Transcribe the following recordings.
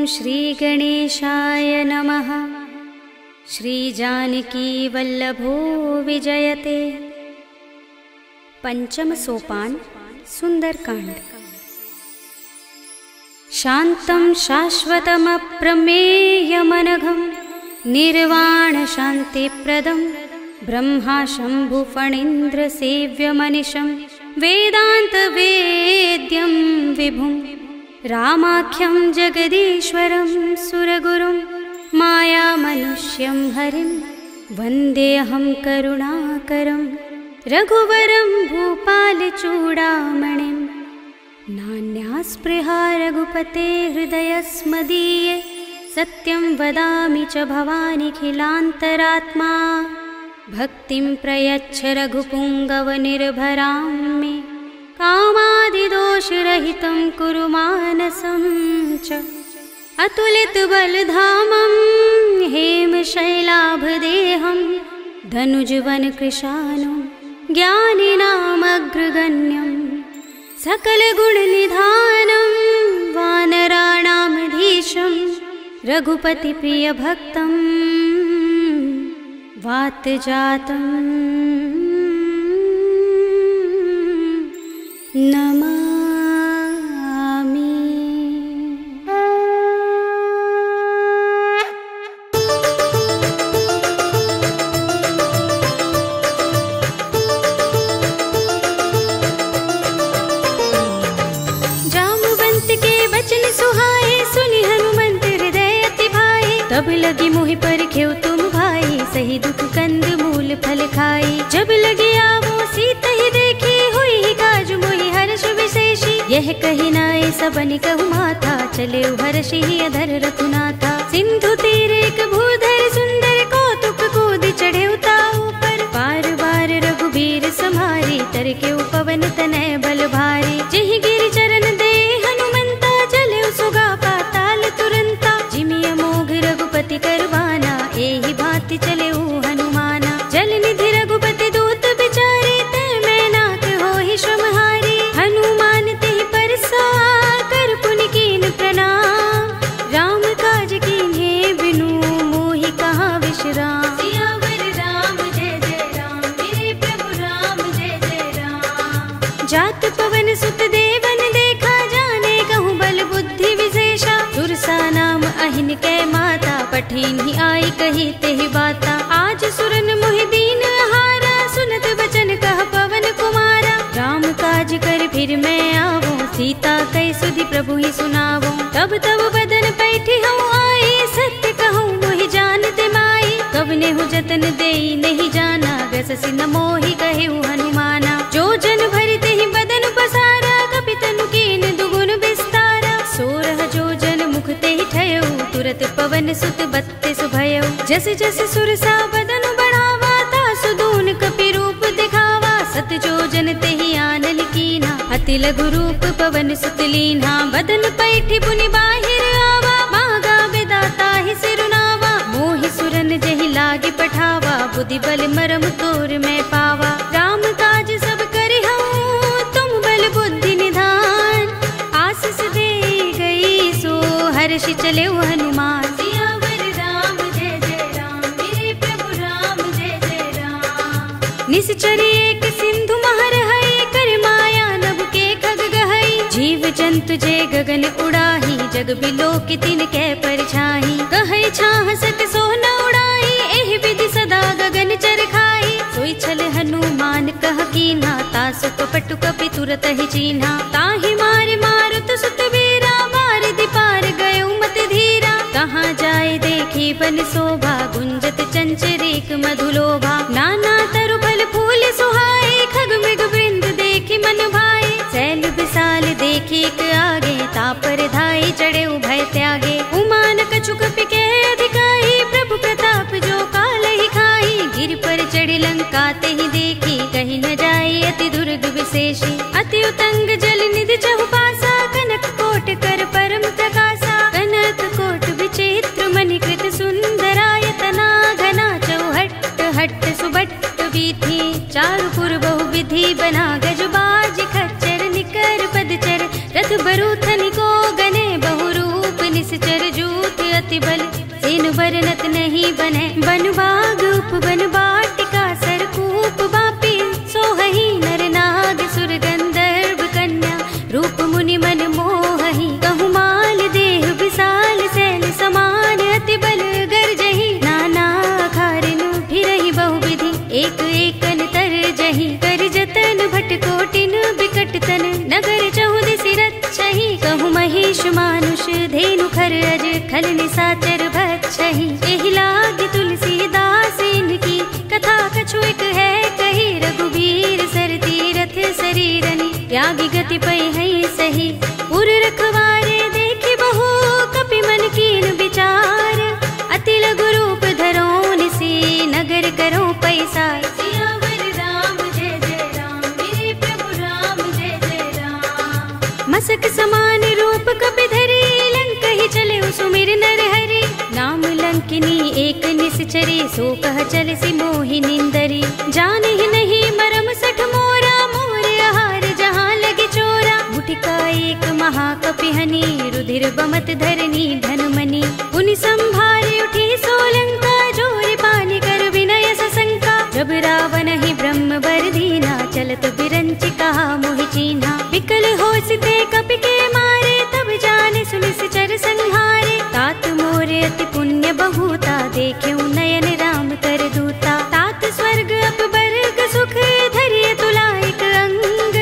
श्रीगणेशाय नमः। श्रीजानकीवल्लभो विजयते। पंचम सोपान सुंदरकांड। शांतं शाश्वतमप्रमेयमनघं निर्वाण शांतिप्रदं ब्रह्मा शंभुफणीन्द्रसेव्यमनिशं वेदान्तवेद्यं विभुं रामाख्यं जगदीश्वरं सुरगुरुं मायामनुष्यं हरिं वन्देऽहं करुणाकरं रघुवरं भूपालचूडामणिं। नान्यास्पृहा रघुपते हृदयस्मदीये सत्यं वदामि च भवानिखिलान्तरात्मा। भक्तिं प्रयच्छ रघुपुङ्गवनिर्भरां मे कामादिदोषरहितं कुरु मानसं च। अतुलितबलधामं हेमशैलाभदेहं धनुजवनकृशानं ज्ञानिनामग्रगण्यं सकलगुणनिधानं वानराणामधीशं रघुपतिप्रियभक्तं वातजातं नमामि। जाम्बुवंत के वचन सुहाए सुनि हनुमंत हृदय अति भाए। तब लगी मोहि परखेउ तुम भाई सही दुख कंद मूल फल खाई। जब लगी आवो सीता ही देखी हुई ही काज मोहि हर्ष विशेषी। यह कही नाय सबनि कहु माथा चले हर्षि ही अधर रघुनाथा। सिंधु तीर एक भूधर सुंदर कौतुक कूद चढ़े ताऊ पर। बार बार रघुबीर सम्हारी तर के पवन तनय बल भारी। जिहि गिरि चरण दे हनुमंता चले सुगा पाताल तुरंता। जिमि अमोघ रघुपति करवाना एहि भांति चले हनुमाना। जल निधि रघुपति दूत बिचारे ते मैं नाथ होहि श्रमहारी। हनुमान तेहि परसा कर पुनि कीन प्रणाम। राम काज कीन्हे बिनु मोहि कहाँ विश्राम। सियावर राम जय जय राम मेरे प्रभु राम जय जय राम। जात पवन सुत देवन देखा जाने कहूँ बल बुद्धि विशेषा। सुरसा नाम अहिन कै माता पठिन ही आई कही तेहि बाता। आज सुरन मोहि दीन हारा सुनत बचन कह पवन कुमारा। राम काज कर फिर मैं आवो सीता कई सुधि प्रभु ही सुनावो। तब तब बदन पैठी हूँ आई सत्य कहूँ मोहि जानते माई। कब ने हूँ जतन देई नहीं जाना गससि न मोहि कहे हनुमाना। जो जन भरते ही बदन पसारा कपितनु कीन दुगुन विस्तारा। सोरह जो जन मुख ते ही ठयो तुरत पवन सुत बत्तीस भयो। जस जस सुरसा बदन बढ़ावा तासु दून कपि रूप दिखावा। सत जो जन ते ही आनल कीना अति लघु रूप पवन सुत लीन्हा। बदन पैठी पुनि बाहिर आवा मागा विदाता ही सिरुनावा। मोहि सुरन जहि लागे पठावा बुद्धि बल मरम तोर में पावा। राम काज सब करे हूँ तुम बल बुद्धि निधान। आशीष दे गई सो हर्षि चले हनुमान। सियावर राम जय जय राम मेरे प्रभु राम जय जय राम। निश्चरी एक सिंधु महर है कर माया नभ के खग गहई। जीव जंतु जे गगन उड़ाही जग बिलो की तिन कै परछाई। कहै छाह सक सो न उड़ाई एहि विधि सदा गगन चर खाई। सोई छल हनुमान कह कीन्हा तासु कपटु कपि तुरत ही चीन्हा। ताहि मारे मारुत सुत वीरा बारिधि पार गयो मत धीरा। कहाँ जाए देखी बन शोभा गुंजत चंचरीक मधुलोभा। नाना तरु फल फूल सुहाए खग मृग वृंद देखी मन भाए। सैल विशाल देखी एक आगे तापर धाई चढ़े भय त्यागे। उमान कछु कपि के अधिकाई प्रभु प्रताप जो काल ही खाई। गिर पर चढ़ी लंका ते ही देखी कहीं न जाए अति दुर्ग विशेषी। अति उतंग जल निधि चहुपासा कनक कोट कर परम प्रकाशा। कनक कोट विचित्र मणिकृत सुंदरायतना घना चौहट्ट हट्ट सुबट्ट वीथी। चारुपुर बहु विधि बना गजबाज खच्चर निकर पदचर। रथ बरूथन को गने बहुरूप निश्चर। बन बाग उपवन वाटिका सरकूप बापी सोहही नर नाग सुर गंधर्व कन्या रूप मुनि मन मोहही कहु माल देह विशाल शैल समान अति बल गर्जही नाना खारिन फिरहि बहुविधि एक एकन तर जही कर जतन भट कोटिन बिकट तन नगर चहुदिसि रक्षहि कहु महिष मानुष धेनु खर अज खल निसाचर भक्षहि एहि लाग तुलसीदास इनकी कथा कछु एक है कही रघुबीर सर तीरथ शरीरनि त्यागी गति पै है सही पुर रखवारे देखि बहु कपि मन कीन विचार अति लघु रूप धरो निसी नगर करो पैसार सियावर राम जय जय राम मेरे प्रभु राम जय जय राम मसक समान रूप कपि धरी लंक ही चले सुमिर नर हरि नाम लंकिनी एक निश्चरी सो कह चल सी मोहि निंदरी जान ही नहीं मरम सठ मोरा मोर आहार जहाँ लगे चोरा मुठिका एक महाकपि हनी रुधिर बमत धरनी धनमनी पुनि संभारे उठी सोलंका जोर पानी कर विनय सशंका जब रावण ही ब्रह्म वर दीना चलत बिरंच कहा मोहि चीन्हा विकल होसिते कपि के मारे तब जाने सुनिश्चर संहारे तात मोरे अति पुण्य बहुता देख्यउ नयन राम कर दूता तात स्वर्ग अपवर्ग सुख धरिय तुला एक अंग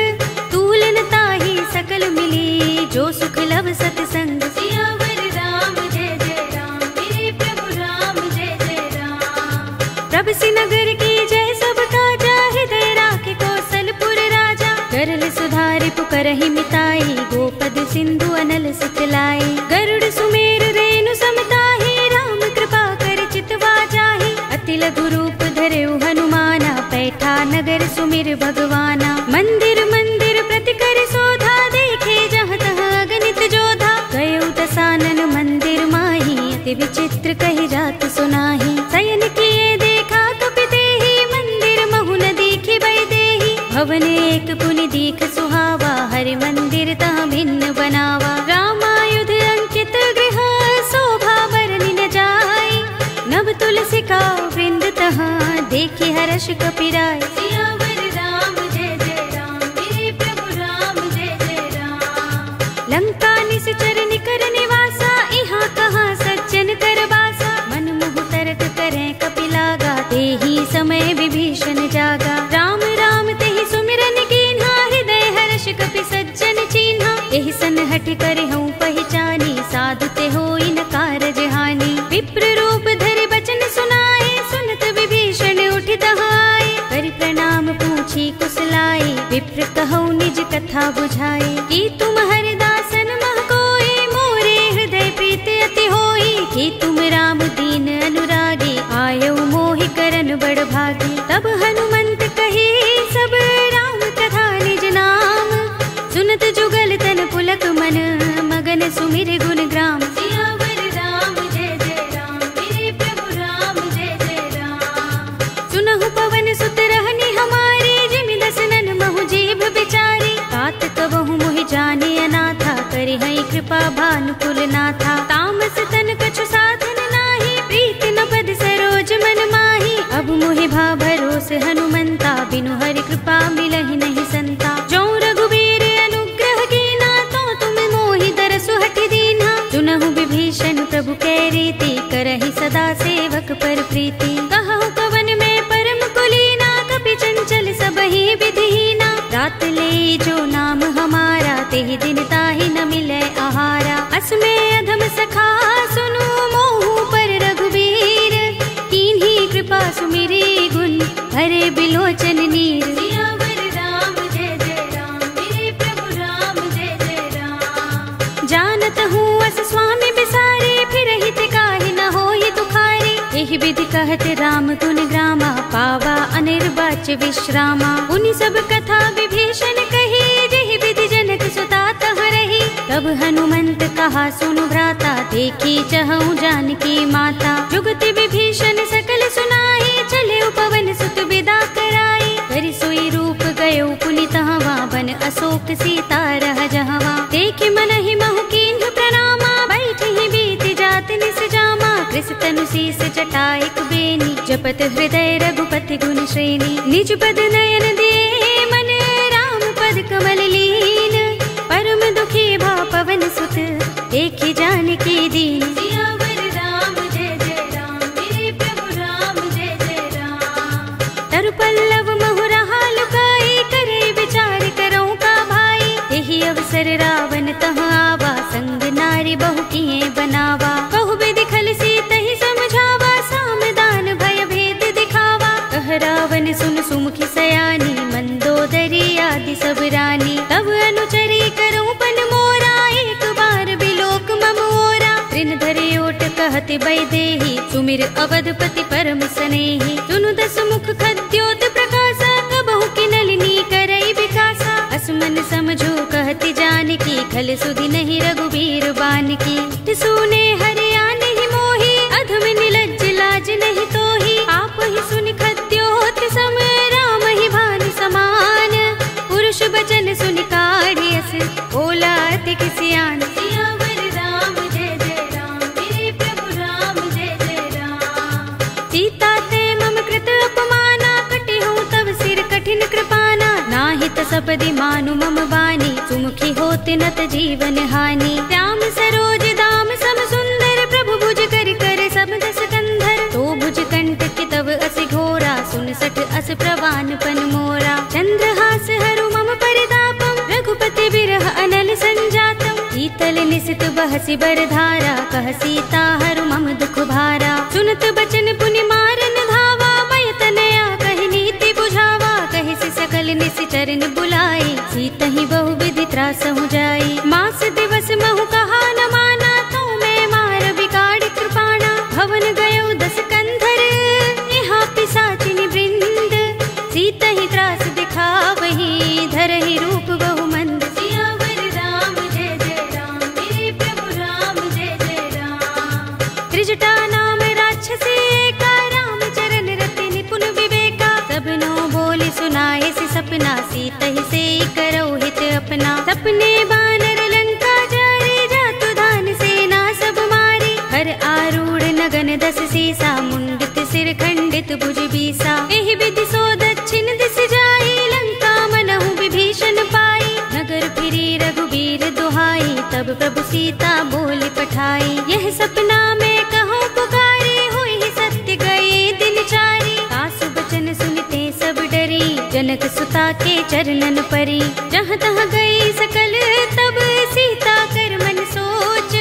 तूलन ताहि सकल मिली जो सुख लव सतसंग सियावर राम जय जय राम मेरे प्रभु राम जय जय राम प्रभ नगर की जय सब काजा हृदय राखे कौशलपुर राजा करल सुधारि पुकरहि मिताई गोपद सिंधु अनल सितलाई गरुड़ सुमेर रेणु समताहि राम कृपा कर चितवा जाहि अति लघु रूप धरेउ हनुमाना पैठा नगर सुमिर भगवाना मंदिर मंदिर प्रति कर शोधा देखे जहाँ तहाँ अगणित जोधा गयउ दसानन मंदिर माही अति विचित्र कहि जात सुनाही शयन किए देखा कपि देहि मंदिर महु न दीखि बै देहि भवन एक पुनि दीख सुहावा हरि मंदिर तहाँ भिन्न बनावा रामायुध अंकित गृह शोभा बरनि न जाय नभ तुलसी का वृंद तहाँ देखि हर्ष कपि राय सियावर राम जय जय राम मेरे प्रभु राम जय जय राम लंका निश्चर निकर निवासा यहाँ कहाँ सज्जन कर बासा मन मुह तरक करें कपि लागा तेहि समय विभीषण जागा राम राम तेहि सुमिरन कीन्हा हृदय हर्ष कपि सज्जन चीन्हा एहि सन हठ कर हूँ पहचानी साधु ते होई न कारज हानि विप्र रूप धरि बचन सुनाए सुनत विभीषण उठ दहाए कर प्रणाम पूछी कुशलाए विप्र कहौ निज कथा बुझाए कि तुम हरिदासन मह कोई मोरे हृदय प्रीत अति होई कि तुम राम दीन अनुरागी आयौ मोहि करन बड़ भागी तब हनुमंत कही सब राम कथा निज नाम सुनत जुगल तन पुलक मन मगन सुमिर गुण ग्राम सियावर राम जय जय राम मेरे प्रभु राम जय जय राम सुनहु पवन सुत रहनी हमारे जिमि दसनन महु जीभ बिचारी तात कबहु मोहि जाने अनाथा करि हई कृपा भानुकुल नाथा तामस तन कछु साधन नाही प्रीति न पद सरोज मन माही अब मोहि भा भरोस हनुमंता बिनु हरि कृपा मिलहि नहीं संता जो रघुबीर अनुग्रह कीना तो तुम मोहि दरसु हठि दीन्हा सुनहु विभीषण प्रभु कै रीति करहि सदा सेवक पर प्रीति कहु कवन में परम कुलीना कपि चंचल सबहि विधिहीना रात ले जो नाम हमारा तेहि दिन ताहि न मिले आहारा असमे अधम सखा सुनु मोहु पर रघुबीर कीन्ही कृपा सुमिरी गुण हरे बिलोचन नीर सियावर राम जय जय राम मेरे प्रभु राम जय जय राम जानत हूँ अस स्वामी बिसारे फिर हित काहि न होई दुखारी एहि विधि कहत राम गुण ग्रामा पावा अनिर्वाच विश्रामा उनि सब कथा विभीषण कही जेहि विधि जनक सुता तह रही तब हनुमंत कहा सुनु भ्राता देखी चहु जानकी माता जुगति विभीषण सकल सुनाई चले पवन सुत विदा कराई कर सोई रूप गयो पुनि तहवा बन अशोक सीता रह जहवा देखि मन ही महु कीन्ह प्रणामा बैठ ही बीत जात निस जामा कृष तनु शीस जटाइक बे जपत हृदय रघुपति गुण श्रेणी। निज पद नयन दे मन राम पद कमल लीन। परम दुखी भा पवन सुत देखि जानकी दीन। सियावर राम जय जय राम, मेरे प्रभु राम जय जय राम। तरु पल्लव महुरहा लुकाई, करे विचार करो का भाई। यही अवसर रावण तहाँ आवा, संग नारी बहु किए बनावा। कहु विधि खल सीता ही समझावा, सामदान भय भेद दिखावा। कह रावण सुन सुमुखी सयानी, मंदोदरी आदि सब रानी। तब अनुचरी करो पन मोरा, एक बार बिलोक मम ओरा। ऋण धरे ओट कहति वैदेही, सुमिर अवधपति परम सनेही। सुनु दस मुख खद्योत प्रकाशा, कबहु की नलिनी करई विकासा। असमन समझो कहति जानकी, खल सुधि नहीं रघुबीर बानकी। सुने हरिया नहीं मोही, अधम निलज्ज लाज नहीं तोही। आप ही सुनि खद्योत सम, राम ही भानु समान। पुरुष बचन सुनि काढ़ियस, बोला अति किसियान। सियावर राम जय जय राम, मेरे प्रभु राम जय जय राम। सीता ते मम कृत अपमाना, कटे हूँ तब सिर कठिन कृपाना। नाहित सपदि मानु मम बानी, सुमुखी होत नत जीवन हानि। श्याम सरोज दाम सम सुंदर, प्रभु भुज कर कर सब दस कंधर। तो भुज कंटक तब अस घोरा, सुन सठ अस प्रवान पन मोरा। चंद्रहास हरु मम परितापम, रघुपति बिरह अनल संजातम। शीतल निसित बहसी बरधारा, कह सीता हरु मम दुख भारा। सुनत बचन पुनि मारन धावा, भय तनया कहि नीति बुझावा। कहि सि सकल निसि चरण बुलाई, सीता ही बहु विधि त्रासहु जाई। मास दिवस महु कहा न माना, तो मैं मार बिगाड़ कृपाणा। भवन गयो दस कंधर, यहाँ पिशाचिनी वृंद। सीता ही त्रास दिखावही, धरहि रूप बहु मंद। सियावर राम जय जय राम, मेरे प्रभु राम जय जय राम। त्रिजटा नाम राक्षसी एका, राम चरण रति निपुण विवेका। सबनो बोली सुनाए सि सपना, सीता ही से करो हित अपना। सपने बानर लंका जारे, जातु धान सेना सब मारी। हर आरूढ़ नगन दस सीसा, मुंडित सिर खंडित भुज बीसा। एहि विधि सो दक्षिण दिस जाई, लंका मनहु विभीषण पाई। नगर फिरी रघुबीर दुहाई, तब प्रभु सीता बोली पठाई। यह सपना में कहो पुकारी, हुई सत्य गए दिन चारी। सासु बचन सुनते सब डरी, जनक सुता के चरणन परी। जहाँ तहाँ गई सकल तब, सीता कर मन सोच।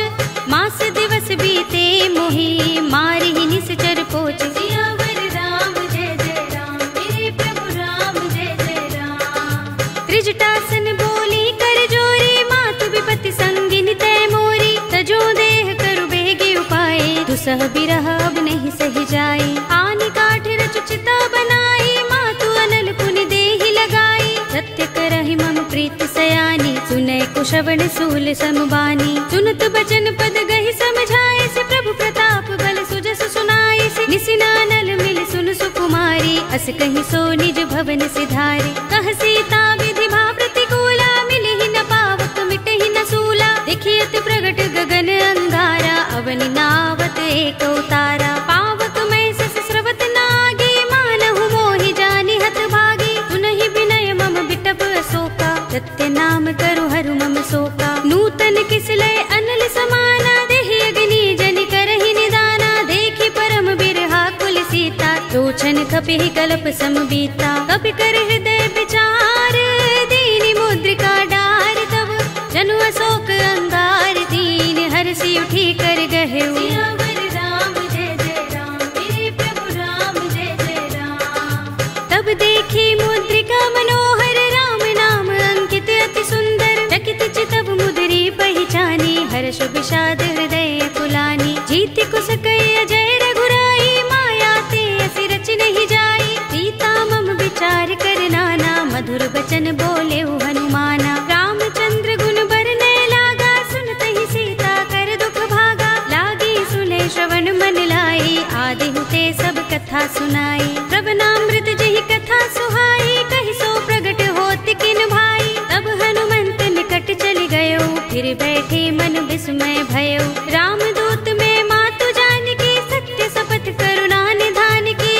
मास दिवस बीते मोही, मारी ही निश्चर पोच। सियावर राम जय जय राम, मेरे प्रभु राम जय जय राम। त्रिजटासन बोली कर जोरी, मातु विपति संगिनी तय मोरी। तजो देह करु बेगी उपाय, दुसह बिरह अब नहीं सही जाई। आनि काठ रचु चिता बनाई, मातु अनल पुनि देहि लगाई। सत्य करहि मम प्रीत सयानी, सुनै कुशवण सूल समबानी। सुनत बचन पद गहि समझाए, से प्रभु प्रताप बल सुजस सुनाए। से निसिनानल मिल सुन सुकुमारी, अस कहि सो निज भवन सिधारी। कह सीता विधि भा प्रतिकूला, मिलि ही न पावक मिटहि न सूला। देखियत प्रगट गगन अंगारा, अवनि नावत एक उतारा। पावक में सस स्रवत नागी, मानहु मोहि जानि हत भागी। सुनहि विनय मम बिटप अशोका, सत्य नाम करु हरु मम शोका। नूतन किसलय अनल समाना, देहि अग्नि जनि करहि निदाना। देखि परम बिरहा कुल सीता, लोचन कपिहि कल्प सम बीता। कपि कर हृदय विचार, दीनि मुद्रिका डार। तब जनु अशोक अंगार, दीन हर्षि उठी कर गहेउ। सियावर राम जय जय राम, मेरे प्रभु राम जय जय राम। तब देखी मुद्रिका मनोहर, राम नाम अंकित अति सुंदर। चकित चितव मुदरी पहचानी, हर्ष विषाद हृदय कुलानी। जीति कुस कई अजय रघुराई, माया ते असि रच नहीं जाई। सीता मम विचार कर नाना, मधुर बचन बोले हनुमाना। रामचंद्र गुण बरनय लागा, सुनत ही सीता कर दुख भागा। लागी सुने श्रवण मन लाई, आदि हुते सब कथा सुनाई। श्रवणामृत जहि कथा सुहाई, कहि सो प्रगट होत किन भाई। तब हनुमंत निकट चल गयो, फिर बैठे मन विस्मय भयो। रामदूत में मातु जानकी, सत्य शपथ करुणा निधान की।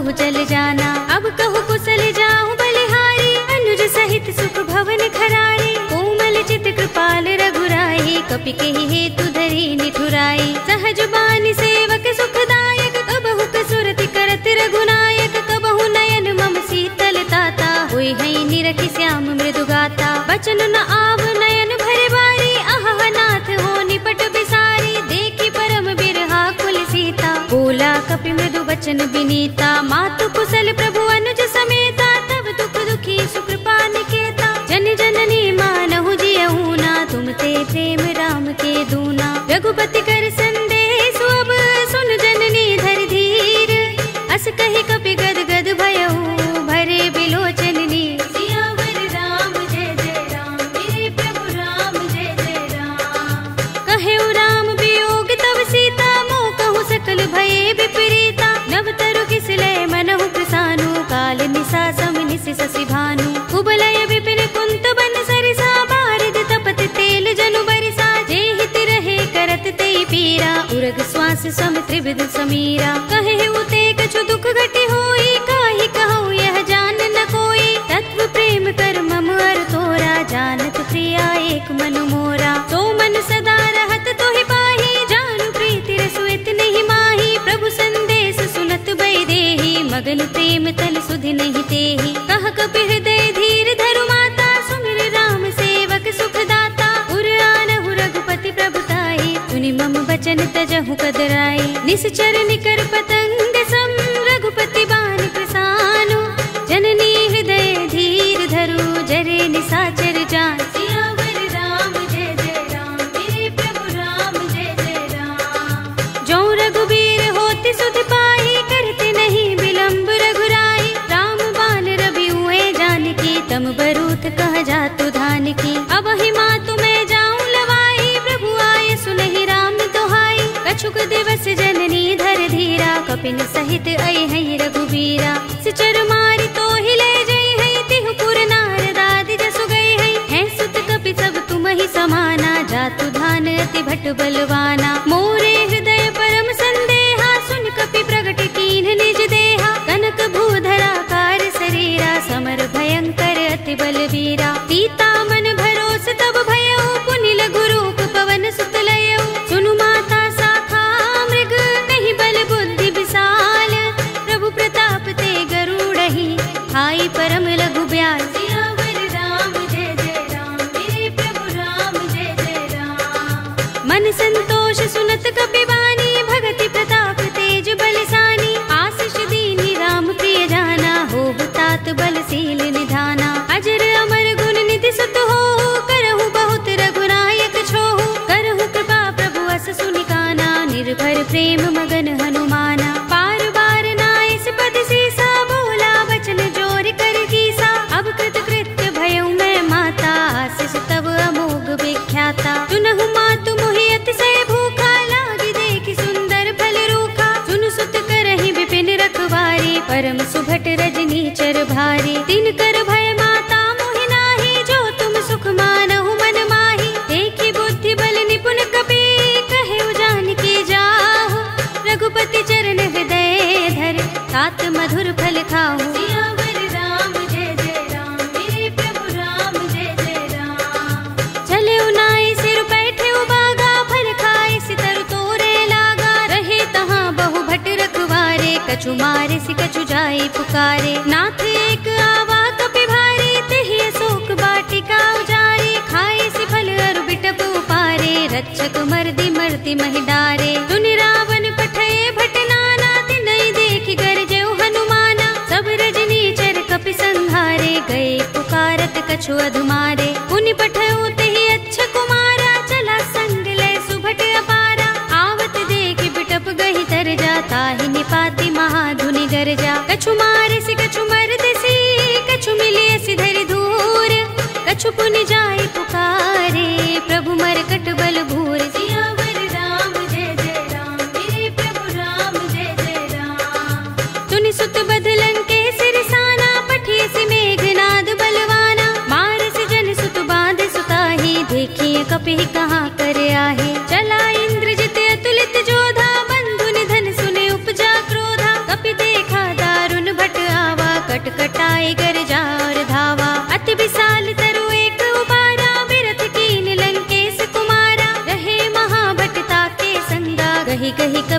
कहु जल जाना। अब कहु कुशल जाऊं बलिहारी, अनुज सहित सुख भवन खरारी। कोमल चित कृपाल रघुराई, कपि केहि हेतु धरी निठुराई। सहज बानी सेवक सुखदायक, कबहु कसुरति करत रघुनायक। कबहु नयन मम शीतल ताता, होय है निरखि श्याम मृदु गाता। बचन न आव नयन भरे बारी, आहा नाथ हो निपट बिसारी। देखी परम बिरहा कुल सीता, बोला कपि मृदु बचन बिनीता। मातु कुशल प्रभु अनुज समेता, तब दुख दुखी सुकृपा निकेता। जन जननी मानहु जियहु ना, तुम ते प्रेम राम के दूना। रघुपति कर संदेश अब सुन जननी धर धीर। अस कहि कपि गद गद भयहु, भरे बिलोचन नीर। सियावर राम जय जय राम, मेरे प्रभु राम जय जय राम। कहेउ राम वियोग तब सीता, मोह कहु सकल भये विपरीता। नव तरु किसलय मनहु प्रसानु, काल निसा सम निस शशि भानु। कुबलय विपिन कुंत बन सरिसा, बारिद तपत तेल जनु बरिसा। जे हित रहे करत ते पीरा, उरग श्वास सम त्रिविध समीरा। कहे उते कछु दुख घटी होई, काहि कहूँ यह जान न कोई। तत्व प्रेम कर मम अर तोरा, जानत प्रिया एक मनु मोरा। तो मन सदा रहत तोहि पाही, जानु प्रीति रसुइत नहीं माही। प्रभु संदेश सुनत भय देहि, मगन प्रेम तल सुधि नहीं तेहि। कह कपि हृदय धीर धरु माता, सुमिर राम सेवक सुख दाता। उर आनहु रघुपति प्रभुताई, सुनि मम बचन तजहु कदराई। निश्चर निकर पतंग सम, रघुपति बान प्रसानु। जननी हृदय धीर धरु, जरे निसाचर जान। सियावर राम जय जय राम, मेरे प्रभु राम जय जय राम। जो रघुबीर होति सुध पाई, करते नहीं विलंब रघुराई। राम बान रवि हुए जानकी, तम बरूथ कह जातु धान की। अब ही मातु मैं जाऊं लवाई, प्रभु आए सुनहि राम दोहाई। कछुक दिवस जननी धर धीरा, कपिन सहित अय है रघुबीरा। सिचर मारि तो हिले जय है, तिहु पुर नारद आदि जसु गए है। सुत कपि सब तुम ही समाना, जातु धान अति भट बलवाना। मोरे हृदय परम संदेहा, सुन कपि प्रगट कीन्ह निज देहा। कनक भूधरा कार शरीरा, समर भयंकर अति बलवीरा। सीता मन भरोस तब भयउ, पुनि लघु रूप पवन सुत लयउ। सुनु माता शाखा मृग, नहीं बल बुद्धि विशाल। प्रभु प्रताप ते गरुड़हि, हाई परम लघु ब्याल। सियावर राम जय जय राम, मेरे प्रभु राम जय जय राम। मन संतोष सुनत कपि वाणी, भगति प्रताप तेज बलसानी। आशीष दीनि राम प्रिय जाना, होहु तात बलशील निधाना। अजर अमर गुण निधि सुत होहु, करहु बहुत रघुनायक छोहु। करहु कृपा प्रभु अस सुनि काना, निर्भर प्रेम मगन हनुमाना। पार बार नाइस पद सीसा, बोला वचन जोर कर कीसा। अब कृत कृत्य भयउ मैं माता, आशीष तब अमोघ विख्याता। सुनहु मातु मोहि अतिशय भूखा, लागी देखि सुंदर फल रूखा। सुन सुत करहि विपिन रखवारी, परम सुभट रजनी चर भारी। तिन कर भय माता मोहि नाही, जो तुम सुख मानहु मन माही। देखी बुद्धि बल निपुण कपि, कहेउ जानकी जाहु। रघुपति चरण हृदय धर, तात मधुर फल खाहु। सियावर राम जय जय राम, मेरे प्रभु राम जय जय राम। चले उनाई सिर बैठे उबागा, फल खाए सितर तोरे लागा। रहे तहाँ बहु भट रखवारे, कछु मारे सि कछु जाई पुकारे। नाथ एक आवा कपि भारी, तेहि अशोक वाटिका उजारी। खाए सि फल अरु बिटप उपारे, रक्षक मर्दि मर्ति महि डारे। सुनि रावण पठये भट नाना, तिनहि देखि गरजेउ हनुमाना। सब रजनी चर कपि संहारे, गए पुकारत कछु अधुमारे। पुनि पठयउ तेहि अच्छा कुमारा, चला संग लय सुभट अपारा। आवत देखि बिटप गहि तर जा, ताहि निपाति महाधुनि गरजा। कछु मारे सि कछु मर्दसी, कछु मिलिय सि धरि धूर। कछु पुनि जाई पुकारे, प्रभु मरकट बल भूर। सियावर राम जय जय राम, मेरे प्रभु राम जय जय राम। तुनि सुत बध लंकेश रिसाना, पठिय सि मेघनाद बलवाना। मारस जन सुत बांध सुताही, देखिए कपि कहाँ कर आहे। चला इंद्रजित अतुलित जोधा, बंधु निधन सुने उपजा क्रोधा। कपि देखा दारुण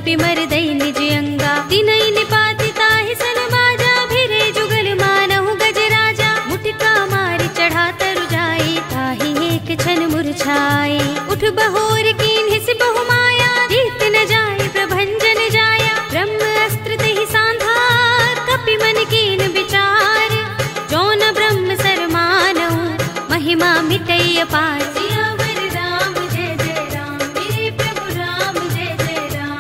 कपि मर दई निज अंगा। तिनई निपाति ताहि सन बाजा, भिरे जुगल मानहु गज राजा। मुटिका मारि चढ़ा तरु जाई, ताहि एक क्षण मुरझाई। उठ बहोर कीन्हि सि बहु माया, जीत न जाय प्रभंजन जाया। ब्रह्म अस्त्र तेहि सांधा, कपि मन कीन विचार। जौन ब्रह्म सर मानहु, महिमा मिटई अपार। सियावर राम जय जय राम, मेरे प्रभु राम जय जय राम।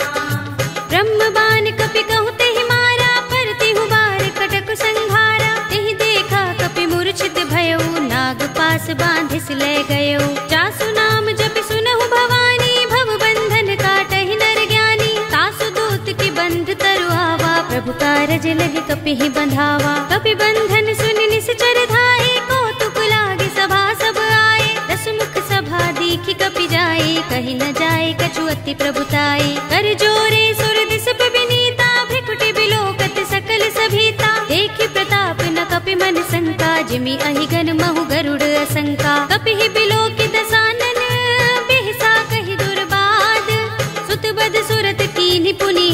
ब्रह्म बाण कपि कहु तेहि मारा, परतिहु बार कटक संघारा। तेहि देखा कपि मूर्छित भयउ, नाग पास बांधिस ले गयउ। जासु नाम जपि सुनहु भवानी, भव बंधन काटहि नर ज्ञानी। तासु दूत की बंध तरु आवा, प्रभु कारज लगे कपिहि बंधावा। कपि बंधन सुनि निश्चर धाये, कौतुक लागे सभा सब आए। दस मुख सभा दीखि कपि जाए, कहि न जाए कछु अति प्रभुताई। कर जोरे सुर दिस पे विनीता, भ्रिकुटि बिलोकत सकल सभीता। देखि प्रताप न कपि मन शंका, जिमि अहिगन महु गरुड़ असंका। कपिहि बिलोकि दसानन, बिहसा कहि दुर्बाद। सुत बद सुरत कीन्हि पुनि,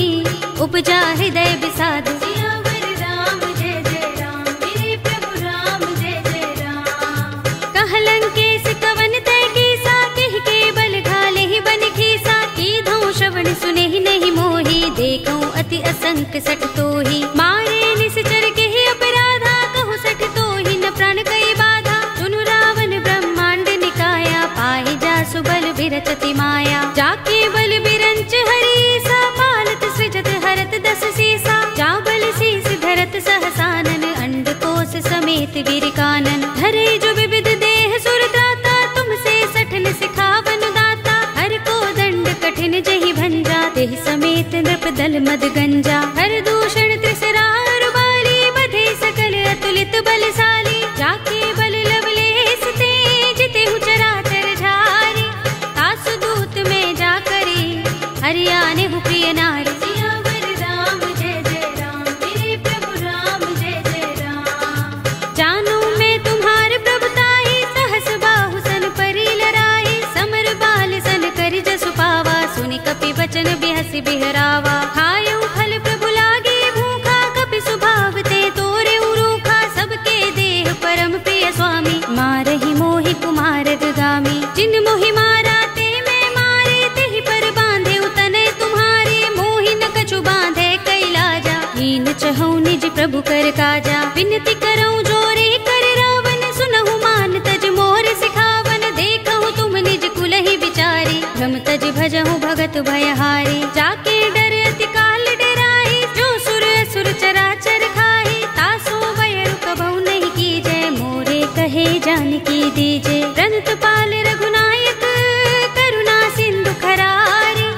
उपजा हृदय विषाद। सियावर राम जय जय राम, मेरे प्रभु राम जय जय राम। कहलंकेश कवन तय कीसा, केहि के बल घाले ही बन खीसा। कीधौ श्रवण सुनेहि नहीं मोहि, देखौ अति असंक सठ तोहि। मारे निश्चर केहि अपराधा, कहु सठ तोहि न प्राण कई बाधा। सुनु रावण ब्रह्मांड निकाया, पाहि जासु बल बिरचति माया। जाके बल बिरंच हरीसा, पालत सृजत हरत दस सीसा। जा बल शीस धरत सहसानन, अंडकोश समेत गिर कानन। धरे जो विविध देह सुर त्राता, तुमसे सठन सिखावन दाता। हर को दंड कठिन जहि भंजा, तेहि समेत नृप दल मद गंजा। हर दूषण त्रिसरा बाली, बधे सकल अतुलित बलशाली। जाके बल लवलेस ते, जितेहु चराचर झारी। तासु दूत में जा करी, हरियाने हु प्रिय नारी। सियावर राम जय जय राम, मेरे प्रभु राम जय जय राम। जानो मैं तुम्हार प्रभुताई, सहस बाहु सन परि लराई। समर बाल सन करि जसु पावा, सुनि कपि बचन बिहसि बिहरावा। खायउ फल प्रभु लागे भूखा, कपि स्वभाव ते तोरे उरूखा। सबके देह परम प्रिय स्वामी, मारहि मोहि कुमार गामी। जिन मोहि मारा ते मैं मारे, तेहि पर बांधे उतने तुम्हारे। मोहि न कछु बांधे कैलाजा, हीन चहु निज प्रभु कर काजा। विनती करऊं जोरे कर रावण, सुनहु मान तज मोर सिखावन। देखहु तुम निज कुलहि विचारी, भ्रम तज भजहु भगत भयहारी। जाके डर अति काल डराई, जो सुर असुर चराचर खाई। तासो बयरु कबहु नहीं कीजै, मोरे कहे जानकी दीजे। रंत पाल रघुनायक, करुणा सिंधु खरारी।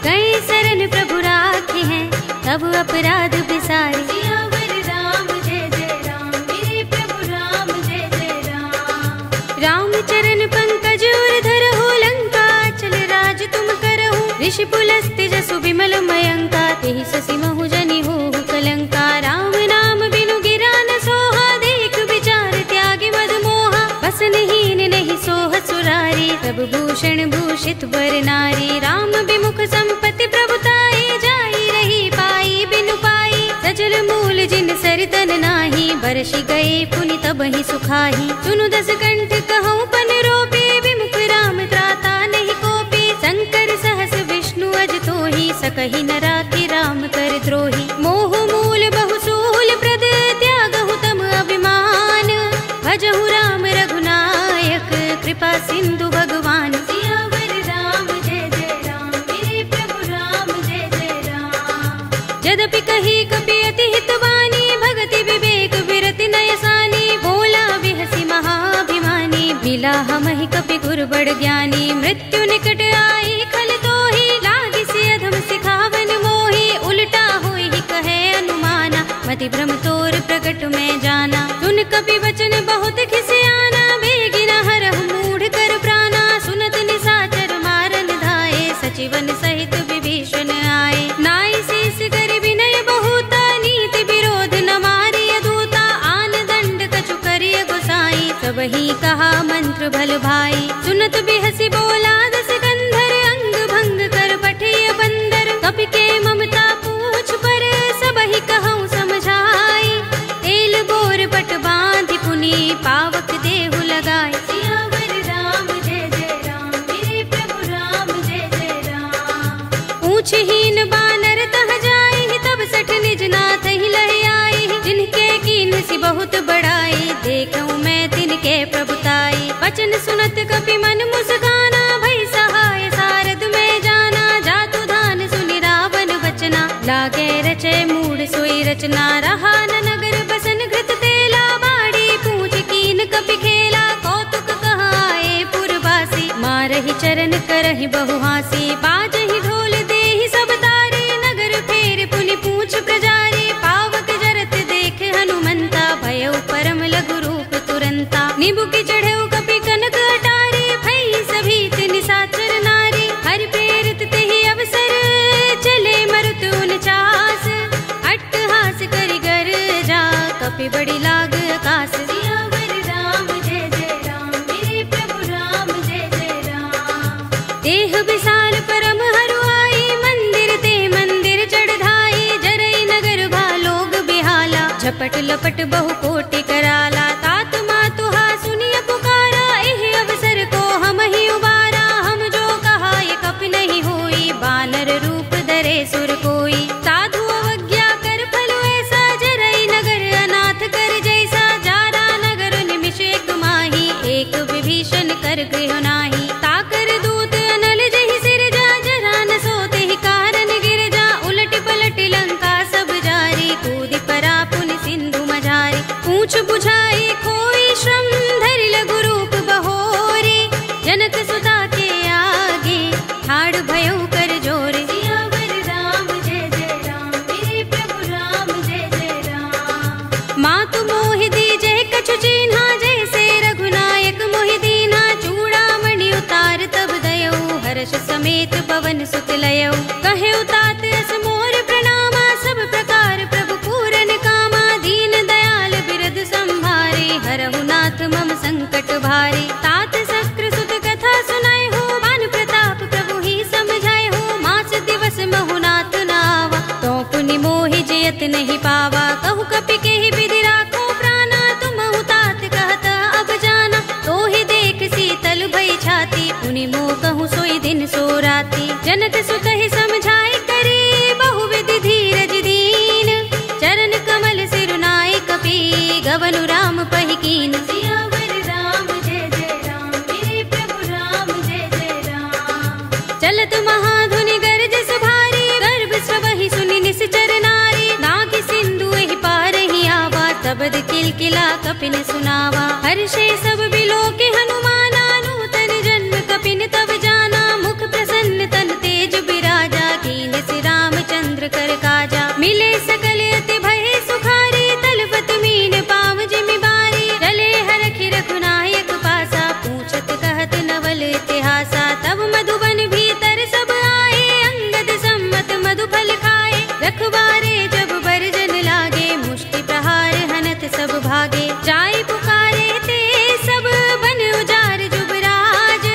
गए शरण प्रभु राखे हैं, तब अपराध बिसारी। सियावर राम जय जय राम, मेरे प्रभु राम जय जय राम। राम चरण पंकज उर धरहु, लंका चल राज तुम करहु। ऋषि पुलस्त्य जसु विमल मयंका, तेहि ससि महु जनि होहु कलंका। राम नाम बिनु गिरा न सोहा, देख विचार त्यागी मद मोहा। बसनहीन नहीं सोह सुरारी, तब भूषण भूषित बर नारी। राम विमुख संपत्ति प्रभुताई, जाई रही पाई बिनु पाई। सजल मूल जिन सरितन नाही, बरसि गए पुनि तबहि सुखाही। सुनु दस कंठ कहूँ पन रोपी, विमुख राम त्राता नहीं कोपी। शंकर सहस विष्णु अज तोहि, सकहि न राखि राम कर द्रोही। मोह मूल बहु सूल प्रद, त्यागहु तम अभिमान। भजहु राम रघुनायक, कृपा सिंधु भगवान। सियावर राम जय जय राम, मेरे प्रभु राम जय जय राम। यद्यपि कही कपि अति हितवानी, भगति विवेक विरति नयसानी। बोला बिहसि महाभिमानी, मिला हमहि कपि गुर बड़ ज्ञानी। मृत्यु निकट आई खल तोहि, लागिसि अधम सिखावन मोहि। उल्टा होई कहे अनुमाना, मति भ्रम तोर प्रकट में जाना। सुन कपि वचन बहुत खिसियाना, बेगिन हरहु मूढ़ कर प्राणा। सुनत निशाचर मारन धाये, सचिवन सहित विभीषण आए। नाई शीस कर विनय बहुता, नीति विरोध न मारिय दूता। आन दंड कछु करिय गोसाई, सबहि कहा मंत्र भल भाई। सुनत बिहसि बोला दस कंधर, अंग भंग कर पठिय बंदर। कपि के मम बढ़ाई, देखूं मैं तिनके प्रभुताई। वचन सुनत कपि मन मुस्काना, भई सहाय सारद में जाना। जातु धान सुनि रावण वचना, लागे रचे मूड सोई रचना। रहा न नगर बसन घृत तेला, बाड़ी पूछ कीन कपि खेला। कौतुक कहाए पुरवासी, मारहि चरण करहि बहु हासी। बाजहि ढोल देहि सब तारी, नगर फेर पुनि पूछ प्रजारी। पावक जरत देख हनुमंता, भयउ परम लघु रूप तुरंता। निबुकि चढ़ऊ कपि कनक अटारी, भई सभीत निशाचर नारी। हरि प्रेरित तेहि अवसर, चले मरुत 49। अट्टहास करि गर्जा, कपि बड़ी लाग आकाश। सियावर राम जय जय राम, मेरे प्रभु राम जय जय राम। देह विशाल परम हरुआई, मंदिर ते मंदिर चढ़ाई। जरई नगर भालोग बिहाला, झपट लपट बहु कोटि कराला। तात मातुहा सुनिय पुकारा, एहि अवसर को हम ही उबारा। हम जो कहा ये कपि नहीं होई, बानर रूप धरे सुर कोई। साधु अवज्ञा कर फल ऐसा, जरई नगर अनाथ कर जैसा। जारा नगर निमिष एक माही, एक विभीषण कर गृह नाही। ताकर दूत अनल जहि सिर जा, जरा न सोते ही कारण गिर जा। उलट पलट लंका सब जारी, कूदि परा पुनि सिंधु मझारी। पूछ बुझाई खोई श्रम, धरि लघु रूप बहोरी। जनक सुता के आगे, ठाड़ भयउ कर जोरे। सियावर राम जय जय राम, मेरे प्रभु राम जय जय राम। मातु मोहि दीजे कछु चिन्हा, जैसे रघुनायक मोहि दीन्हा। चूड़ामणि उतार तब दयऊ, हर्ष समेत पवन सुत लयऊ। कहे उतात अस मोर प्रणामा, सब प्रकार प्रभु पूरन कामा। दीन दयाल बिरद संभारे, हरहु नाथ मम संकट भारे। तात शस्त्र सुत कथा सुनाए हो, बान प्रताप प्रभु ही समझाए हो। मास दिवस महु नाथ नावा, तो पुनि मोहि जयत नहीं पावा। कहु कपि केहि विधि राखो प्राणा, तुमहु तात कहत अब जाना। तो ही देख शीतल भई छाती, पुनि मोह कहूँ सोई दिन सो राती। जनक सुत ही समझाए करे, बहु विधि धीरज दीन। चरण कमल सिरुनाए कपि, गवनु राम पहि कीन। सियावर राम जय जय राम, मेरे प्रभु राम जय जय राम। चलत महाधुनि गरजस भारी, गर्भ सबहि सुनि निश्चर नारी। नाग सिंधु एहि पार ही आवा, तबद किलकिला कपिन सुनावा। हर्षे सब बिलोके हनुमाना, नूतन जन्म कपिन तब जाना। मुख प्रसन्न तन तेज बिराजा, कीन्ह श्री रामचंद्र कर काजा। मिले सकल अति भय सुखारी, तलपत मीन पाव जिमि बारी। चले हरखि रघुनायक पासा, पूछत कहत नवल इतिहासा। तब मधुबन भीतर सब आए, अंगद सम्मत मधुफल खाए। रखवारे जब बरजन लागे, मुष्टि प्रहार हनत सब भागे। जाय पुकारे ते सब बन उजार जुबराज।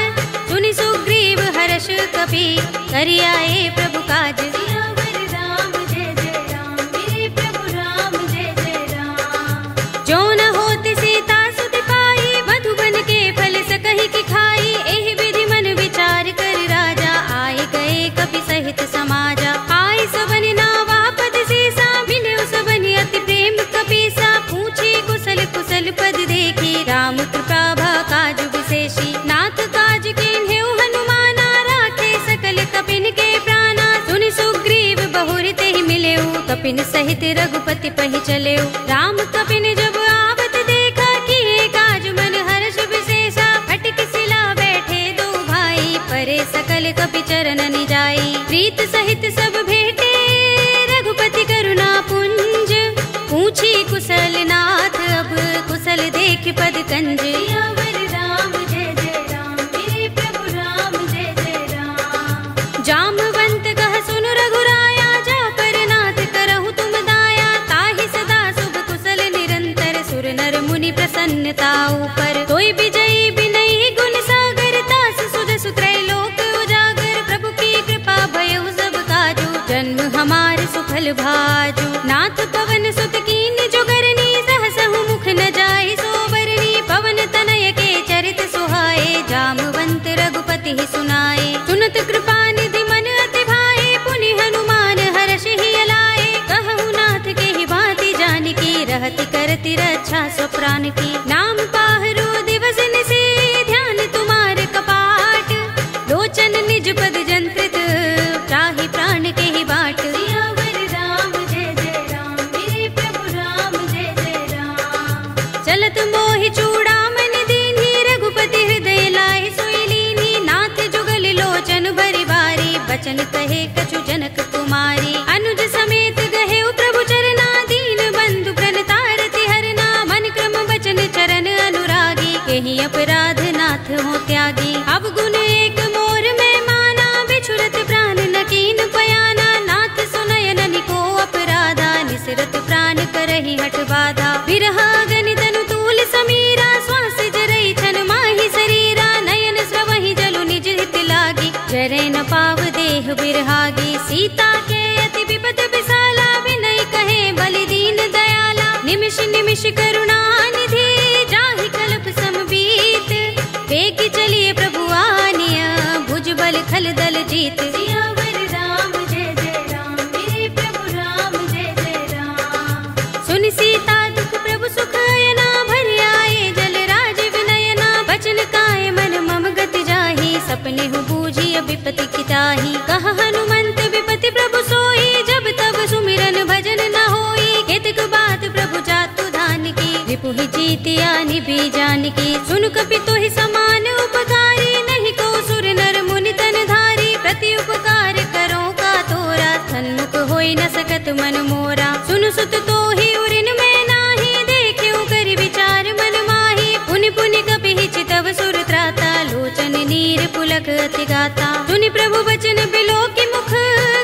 सुनि सुग्रीव हर्ष कपि, करि आए प्रभु काज। सियावर राम जय जय राम, मेरे प्रभु राम जय जय राम। जो न होत सीता सुत पाई, मधुबन के फल सकहि की खाई। एहि विधि मन विचार कर राजा, आए गए कपि सहित समाजा। आए सबनि नावा पद सीसा, मिले सबनि अति प्रेम कपीसा। पूछे कुशल कुशल पद देखी, राम कृपा भा काज विशेषी। नाथ काज कीन्हेउ हनुमाना, राखे सकल कपिन के प्राणा। सुनि सुग्रीव बहुर तेहि मिलेउ, कपिन सहित रघुपति पहि चलेउ। राम कपिन जब आवत देखा, किए काज मन हर्ष विशेषा। फटक सिला बैठे दो भाई, परे सकल कपि चरण निजाई। प्रीत सहित सब भेटे, रघुपति करुणा पुंज। पूछी कुशल नाथ, अब कुशल देख पद कंज। सियावर राम जय जय राम, मेरे प्रभु राम जय जय राम। जामवंत कह सुन रघुराया, जा पर नाथ करहु तुम दाया। ताहि सदा शुभ कुशल निरंतर, सुर नर मुनि प्रसन्नता ऊपर। तोय विजयी विनयी गुण सागर, तास सुध सुत्रय लोक उजागर। प्रभु की कृपा भयउ सब काजू, जन्म हमार सुफल भाजू। नाथ पवन सुत कीन जोगरनी, सहसहु मुख न जाय सोबरनी। पवन तनय के चरित सुहाए, जामवंत रघुपति ही सुनाए। सुनत कृपा निधि मन अति भाए, पुनि हनुमान हर्ष ही अलाए। कहु नाथ के ही भांति जानकी, रहति करत करती रक्षा सो प्राण की। नाम पाहरो दिवस निसे ध्यान तुम्हारे कपाट, लोचन निज पद जंत्रित त्राहि प्राण के ही बाट। सियावर राम जय जय राम, मेरे प्रभु राम जय जय राम। चलत मोहि चूड़ामणि दीन्ही, रघुपति हृदय लाहि सोई लीन्ही। नाथ जुगल लोचन भरि बारी, बचन कहे कछु जनक कुमारी। अनुज समेत गहे प्रभु चरना, दीन बंधु प्रणतारति हरना। मन क्रम बचन चरण अनुरागी, केहि अपराध नाथ हो त्यागी। अब गुण एक मोर में माना, बिछुरत प्राण न कीन पयाना। नाथ सुनयन निको अपराधा, निसरत प्राण करहि हठ बाधा। विरहा गनि तनु तूल समीरा, श्वास जरई छन माहि शरीरा। नयन स्रवहि जलु निज हित लागी, जरै न पाव देह बिरहागी। सीता के अति विपद विसाला, विनय कहे बलि दीन दयाला। निमिष निमिष करुणा निधि, जाहि कल्प समबीत। वेग चलिए प्रभु आनिया, भुज बल खल दल जीत। सियावर राम जय जय राम, मेरे प्रभु राम जय जय राम। सुन सीता दुख प्रभु सुख अयना, भरि आए जल राज विनयना। बचन काय मन मम गति जाहि, सपने हु बूझी विपति किताही। कह हनुमंत विपति प्रभु सोई, जब तब सुमिरन भजन न होई। केतक बात प्रभु जातु धान की, रिपुहि जीतिया निभि जान की। सुन कपि तोहि समान उपकारी, नहीं को सुर नर मुनि तन धारी। प्रति उपकार करो का तोरा, सन्मुख होई न सकत मन मोरा। सुन सुत तोहि उरिन में नाही, देख्यो कर विचार मन माही। पुनि पुनि कपि चितव सुर त्राता, लोचन नीर पुलक अति गाता। सुनि प्रभु बचन बिलो की मुख,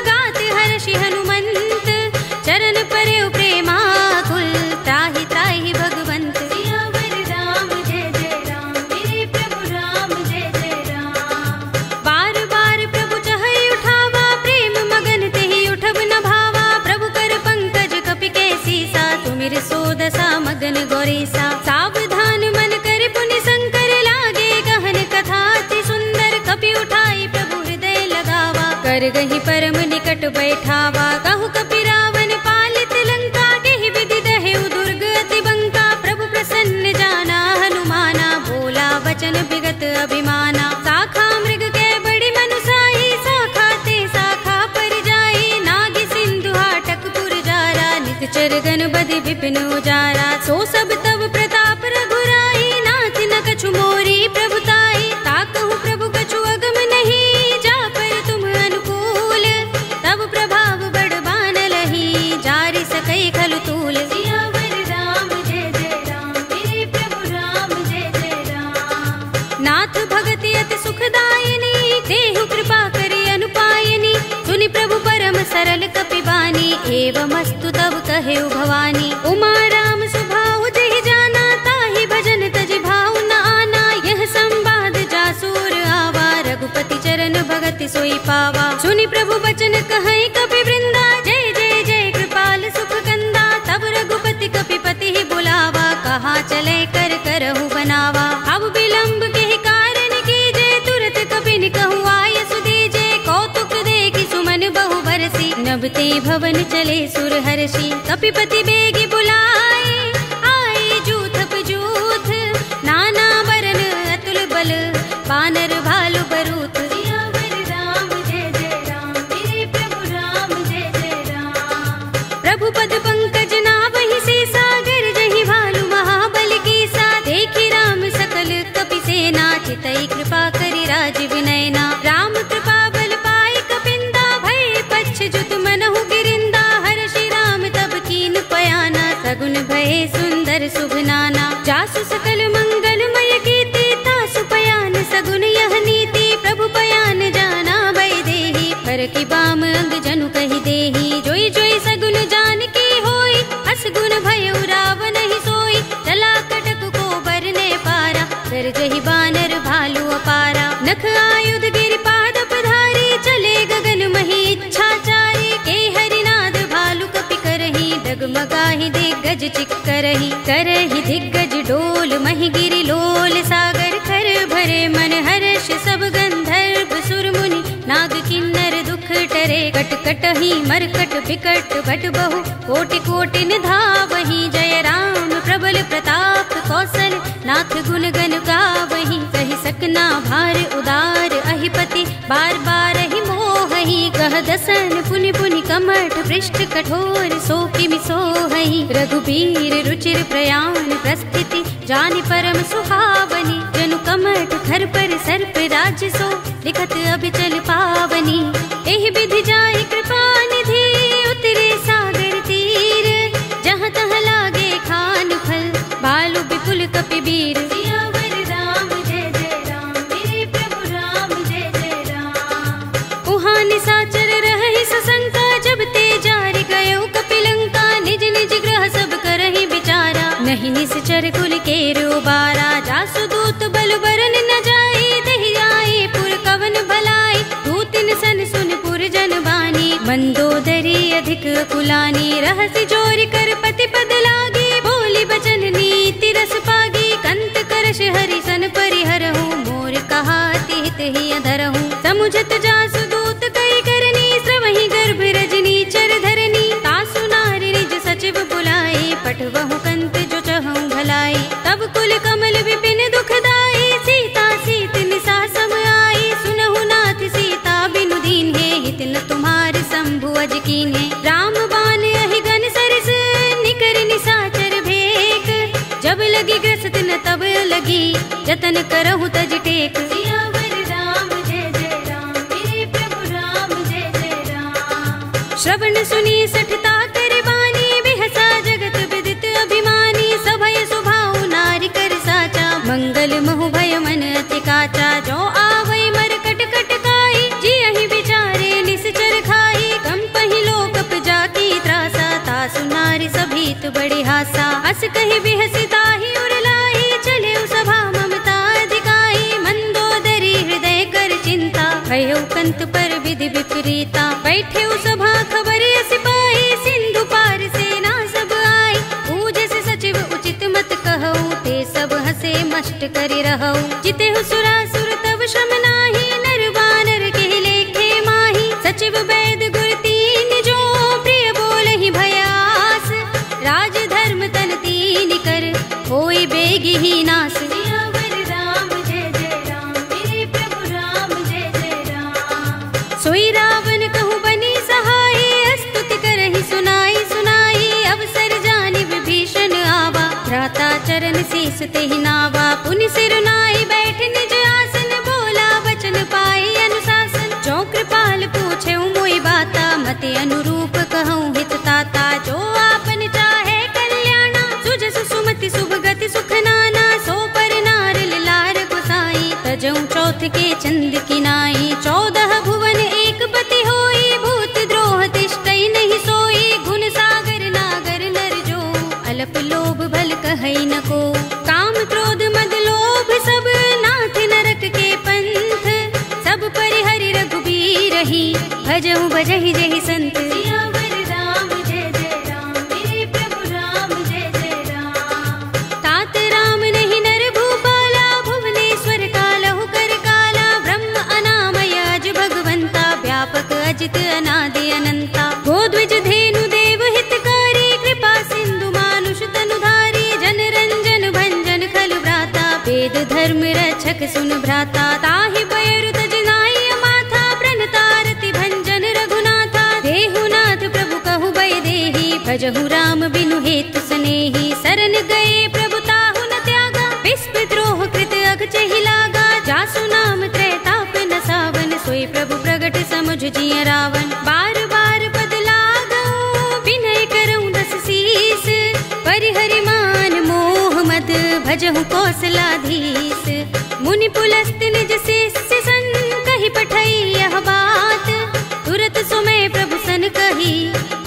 गात हर्षि हनुमंत। चरण परे प्रेमाकुल, त्राहि त्राहि भगवंत। सियावर राम जय जय राम, मेरे प्रभु राम जय जय राम। बार बार प्रभु चहई उठावा, प्रेम मगन तेहि उठब न भावा। प्रभु कर पंकज कपि के सीसा, तुमिर सोदसा मगन गौरीसा। सावधान मन कर पुनि शंकर, लागे गहन कथा अति सुंदर। कपि उठाई प्रभु हृदय लगावा, कर गहि परम निकट बैठावा। कहु कपि रावण पालित लंका, केहि विधि दहेउ दुर्ग अति बंका। प्रभु प्रसन्न जाना हनुमाना, बोला वचन विगत अभिमाना। शाखा मृग के बड़ी मनुसाही, शाखा ते शाखा पर जाई। नाग सिंधु हाटक पुर जारा, निकचर गण बधि विपिन उजारा। सो सब तब प्रताप रघुराई, नाथ न कछु मोरी प्रभुताई। ताकहु प्रभु कछु अगम नहीं, जा पर तुम अनुकूल। तब प्रभाव बड़ बान लही, जारि सकई खलु तूल। सियावर राम जय जय राम, मेरे प्रभु राम जय जय राम। नाथ भगति अति सुखदायिनी, देहु कृपा करि अनुपायिनी। सुनि प्रभु परम सरल कपि बानी, एवमस्तु तब कहेउ भवानी। उमा राम सुभाउ जेहि जाना, ताहि भजन तजि भाउ न आना। यह संवाद जासूर आवा, रघुपति चरण भगति सोई पावा। सुनि प्रभु बचन कहै कपि वृंदा, जय जय जय कृपाल सुख कंदा। तब रघुपति कपि पति ही बुलावा, कहा चले कर करहु बनावा। अब विलंब के कारण कीजे, तुरत कपि निकहु आय सुदीजे। कौतुक देखि सुमन बहु बरसी, नभते भवन चले सुर हर्षि। कपिपति बेगी बुलाए, आए जूथ पजूथ। नाना बरन अतुल बल, बानर भालु बरूथ। सियावर राम जय जय राम, मेरे प्रभु राम जय जय राम। प्रभु पद पंकज नावहि सीसा, गिरजहि भालु महाबल कीसा। देखि राम सकल कपि सेना, चितई कृपा करि राज विनयना। राम कृपा बल पाई कपिंदा, भय पच्छ जुत मनहु गिरिंदा। हर्षि राम तब कीन पयाना, सगुन भय सुंदर शुभ नाना। जासु सकल मंगलमय कीर्ति, तासु पयान सगुन यह नीति। प्रभु पयान जाना भय देहि, पर की बाम अंग जनु कहि देहि। जोई जोई सगुन जान की होई, अस गुण भयउ रावण ही सोई। चला कटक को बरने पारा, गरजहि बानर भालु अपारा। नख आयुध गिरि पाद पधारी, चले गगन मही इच्छाचारी। के हरिनाद भालु कपि करहि, डगमगाहि दिग्गज चिक्करहि। करहि दिग्गज डोल महि गिरि लोल, सागर कर भरे मन हर्ष सब गंधर्व सुर मुनि। नाग किन्नर दुख टरे, कट कटहि मरकट बिकट भट बहु। कोटि कोटि निधावहि, जय राम प्रबल प्रताप कौशल नाथ गुण गण गावहीं। कहि सकना भार उदार अहिपति बार बार ही मोहहि। कह दसन पुनि पुनि कमठ पृष्ठ कठोर सो किमि सोहहि। रघुबीर रुचिर प्रयाण प्रस्थिति जानि परम सुहावनी। जनु कमठ खर पर सर्प राज सो लिखत अबिचल पावनी। एहि विधि जाहि कृपा निधि उतरे सागर तीर। जहाँ तहाँ लागे खान फल बालु विपुल कपिबीर। सियावर राम जय जय राम मेरे प्रभु राम जय जय राम। उहाँ निसाचर रहहि सशंका जब ते जारि गयो कपिलंका। निज निज ग्रह सब करहि विचारा नहीं निश्चर कुल केर उबारा। जासु दूत बल बरन न जाई देहि आए पुर कवन भलाई। दूतिन सन सुन पुर जन बानी मंदोदरी अधिक कुलानी। रहसि जोरि कर पति पद लागी बोली बचन नीति रस पागी। कंत करश हरि सन परिहरहु मोर कहा तिहित ही अधरहु। समुझत जासु दूत कई करनी श्रवहि गर्भ रजनी चर धरनी। तासु नारि निज सचिव बुलाई पठवहु कंत जो चहु भलाई। तब कुल कमल विपिन दुखदाई सीता सीत निसा सम आई। सुनहु नाथ सीता बिनु दीन है हित न तुम्हार शंभु अज कीन्हे। राम बाण अहि गन सरस निकर निसाचर भेक। जब लगी ग्रस्त न तब लगी जतन करहु तज टेक। सियावर राम जय जय राम मेरे प्रभु राम जय जय राम। श्रवण सुनी सठता कर बानी बिहसा जगत विदित अभिमानी। सभय सुभाउ नारी कर साचा मंगल महु भय मन अति काचा। जो आवै मर कट कट काई जियहि विचारे निश्चर खाई। कंपहि लोकप जाकी त्रासा तासु नारी सभीत बड़ी हासा। हस कहि बिहसि ताहि उर लाई चले सभा ममता अधिकाई। मंदोदरी हृदय कर चिंता भयो कंत पर विधि विपरीता। बैठे सभा खबर सिपाही सिंधु पार सेना सब आई। पूजस सचिव उचित मत कहऊ ते सब हसे मष्ट करि रहऊ। जितेहु सुरासुर तब श्रम नाही नर वानर के लेखे माही। सचिव वैद गुर तीन जो प्रिय बोलहि भयास। राज धर्म तन तीन कर होई बेगी ही नास। सियावर राम जय जय राम मेरे प्रभु राम जय जय राम। सोई रावण कहु बनी सहाय स्तुति करहि सुनाई सुनाई। अवसर जानि विभीषण आवा भ्राता चरण शीस तेहि नावा। पुनि सिर नाई बैठ निज आसन बोला वचन पाई अनुशासन। जो कृपाल पूछे मोहि बाता मति अनुरूप कहूँ हित ताता। जो आपन चाहे कल्याणा सुजस सुमति शुभ गति सुख नाना। सो पर नार लार गोसाई तजऊ चौथ के चंद किनाई। 14 भुवन एक पति होई भूत द्रोह तिष्ठई नहीं सोई। गुण सागर नागर नर जो अल्प लोभ भल कहई न को। काम क्रोध मद लोभ सब नाथ नरक के पंथ। सब परिहरि रघुबीर ही भजहु भजहि जहि संत। सियावर राम जय जय राम मेरे प्रभु राम जय जय राम। तात राम नहीं नर भूपाला भुवनेश्वर कालहु कर काला। ब्रह्म अनामय अज भगवंता व्यापक अजित अनादि अनंता। गोद्विज धेनु देव हितकारी कृपा सिंधु मानुष तनुधारी। जन रंजन भंजन खल भ्राता वेद धर्म रक्षक सुन भ्राता। ताहि बयरु तज नाई माथा प्रणतारति भंजन रघुनाथा। देहु नाथ प्रभु कहु भय देहि भजहु राम बिनु हेतु सनेहि। शरण गए प्रभु ताहु न त्यागा विस्प द्रोह कृत अघ चहि लागा। जासु नाम त्रैताप न सावन सोई प्रभु प्रगट समुझ जिय रावण। बार बार पद लागऊ विनय करऊँ दस शीस। परिहरि मान मोह मद भजहु कौशलाधीश। मुनि पुलस्त निज शिष्य सन कहि पठई यह बात। तुरत सुमय प्रभु सन कही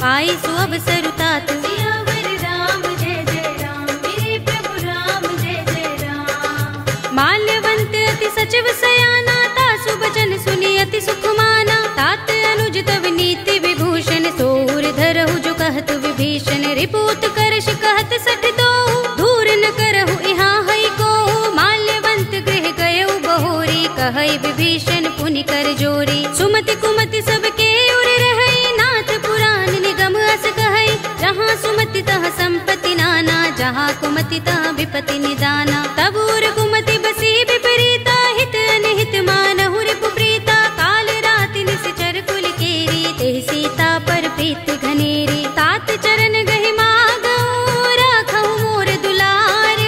पाई सु अवसर तात। सियावर राम जय जय राम मेरे प्रभु राम जय जय राम। माल्यवंत अति सचिव सयाना तासु बचन सुनि अति सुख माना। तात अनुज तव नीति विभूषण सोर धरहु जो कहत विभीषण। रिपुत करश कहत सठ दो दूर न करहु यहाँ हई को। माल्यवंत गृह गयउ बहोरी कहई विभीषण पुनि कर जोरी। सुमति कुमति सबके उर रहई नाथ पुराण निगम अस कहई। जहाँ सुमति तह संपत्ति नाना जहाँ कुमति तहाँ विपति निदाना। तब उर कुमति बसी विपरीता, हित अनहित मानहु रिपु प्रीता। काल राति निश्चर कुल केरी, तेहि सीता पर प्रीत घनेरी। तात चरण गहि मागहु, राखहु मोर दुलार।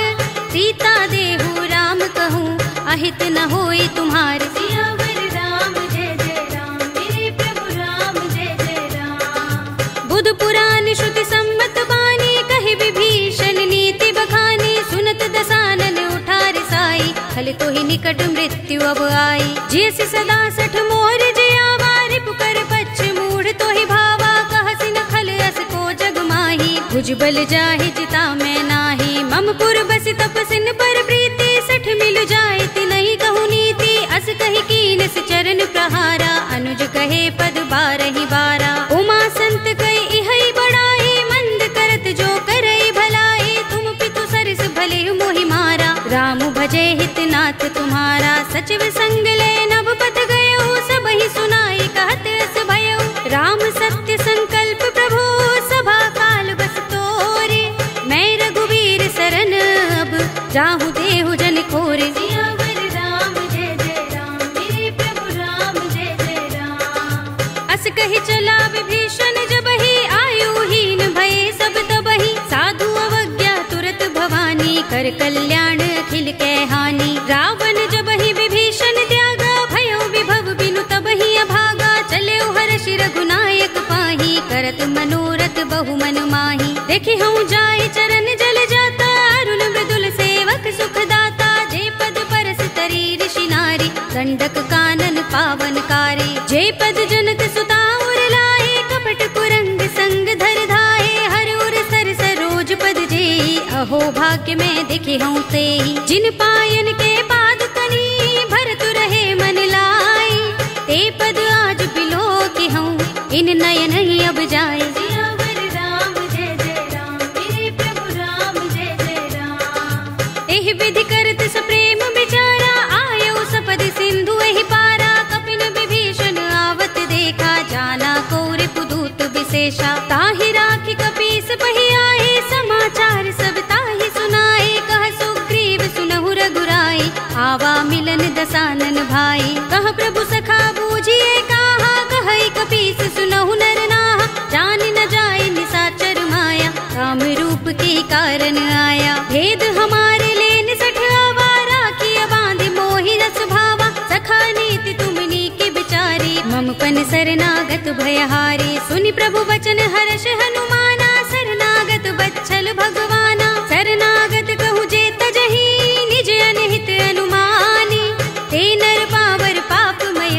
सीता देहु राम कहूँ, अहित न होई तुम्हार। सियावर राम जय जय राम, मेरे प्रभु राम जय जय राम। बुध पुराण श्रुति सम्मत बानी, कहि विभीषण नीति बखानी। सुनत दसानन उठा रिसाई, खल तो ही निकट मृत्यु अब आई। जैसे सदा सठ मोर जियावा, रिपु कर पच्छ मूढ़ तो ही भावा। कहसि न खल अस को जग माही, भुजबल जाहि जिता मैं नाही। मम पुर बसि तपसिन पर प्रीति, सठ मिल जाए तिनहि कहु नीति। अस कहि कीनस चरण प्रहारा, अनुज कहे पद बारहि बारा। उमा संत कहि इहै बड़ाई, मंद करत जो करई भलाई। तुम पितु सरस भले मोहि मारा, राम भजे हित नाथ तुम्हारा। सचिव संग ले नभ पथ गयो, सबहि सुनाई कहत अस भयो। राम सत्य संकल्प प्रभु, सभा काल बस तोरे। मैं रघुवीर सरन अब, जाहु देहु जन खोरे। सियावर राम जय जय राम, मेरे प्रभु राम जय जय राम। अस कहि चला विभीषण जबहि, आयुहीन भये सब तबहि। साधु अवज्ञा तुरत भवानी, कर कल्याण अखिल के हानि। रावण जबहि विभीषण त्यागा, भयो विभव बिनु तबहि अभागा। चले हर्ष रघुनायक पाही, करत मनोरथ बहु मन माही। देखि हूँ जाय चरण जल जाता, अरुण मृदुल सेवक सुख दाता। जे पद परस तरी ऋषि नारी, दंडक कानन पावन कारी। जे पद जनक सुता उर लाए, कपट कुरंग संग धर धाये। हर उर सर सरोज पद जेहि, अहो भाग्य में देखे हूँ तेहि। जिन पायन के पाद कनी, भरत रहे मन लाई। ते पद आज बिलो के हूँ, इन नयन ही अब जाए। सियावर राम जय जय राम, मेरे प्रभु राम जय जय राम। एहि विधि करत सप्रेम विचारा, आयो सपद सिंधु एहि पारा। कपिन विभीषण आवत देखा, जाना को रिपुदूत विशेषा। ताहि राखी कपीस पहि आए, समाचार सब ताहि सुनाए। कह सुग्रीव सुनहु रघुराई, आवा मिलन दसानन भाई। कह प्रभु सखा बूझिए काहा, कहई कपीस सुनहु नर नाहा। जान न जाए निसाचर माया, राम रूप के कारण आया। भेद हमारे लेन सठ आवा, राखिया बांधि मोहि रस भावा। सखा नीति तुमनी के बिचारी, मम पन शरणागत भयहारी। सुनि प्रभु वचन हर्ष हनुमाना, शरणागत बच्छल भगवाना। शरणागत कहु जे तजहि, निज अनहित अनुमानी। ते नर पावर पापमय,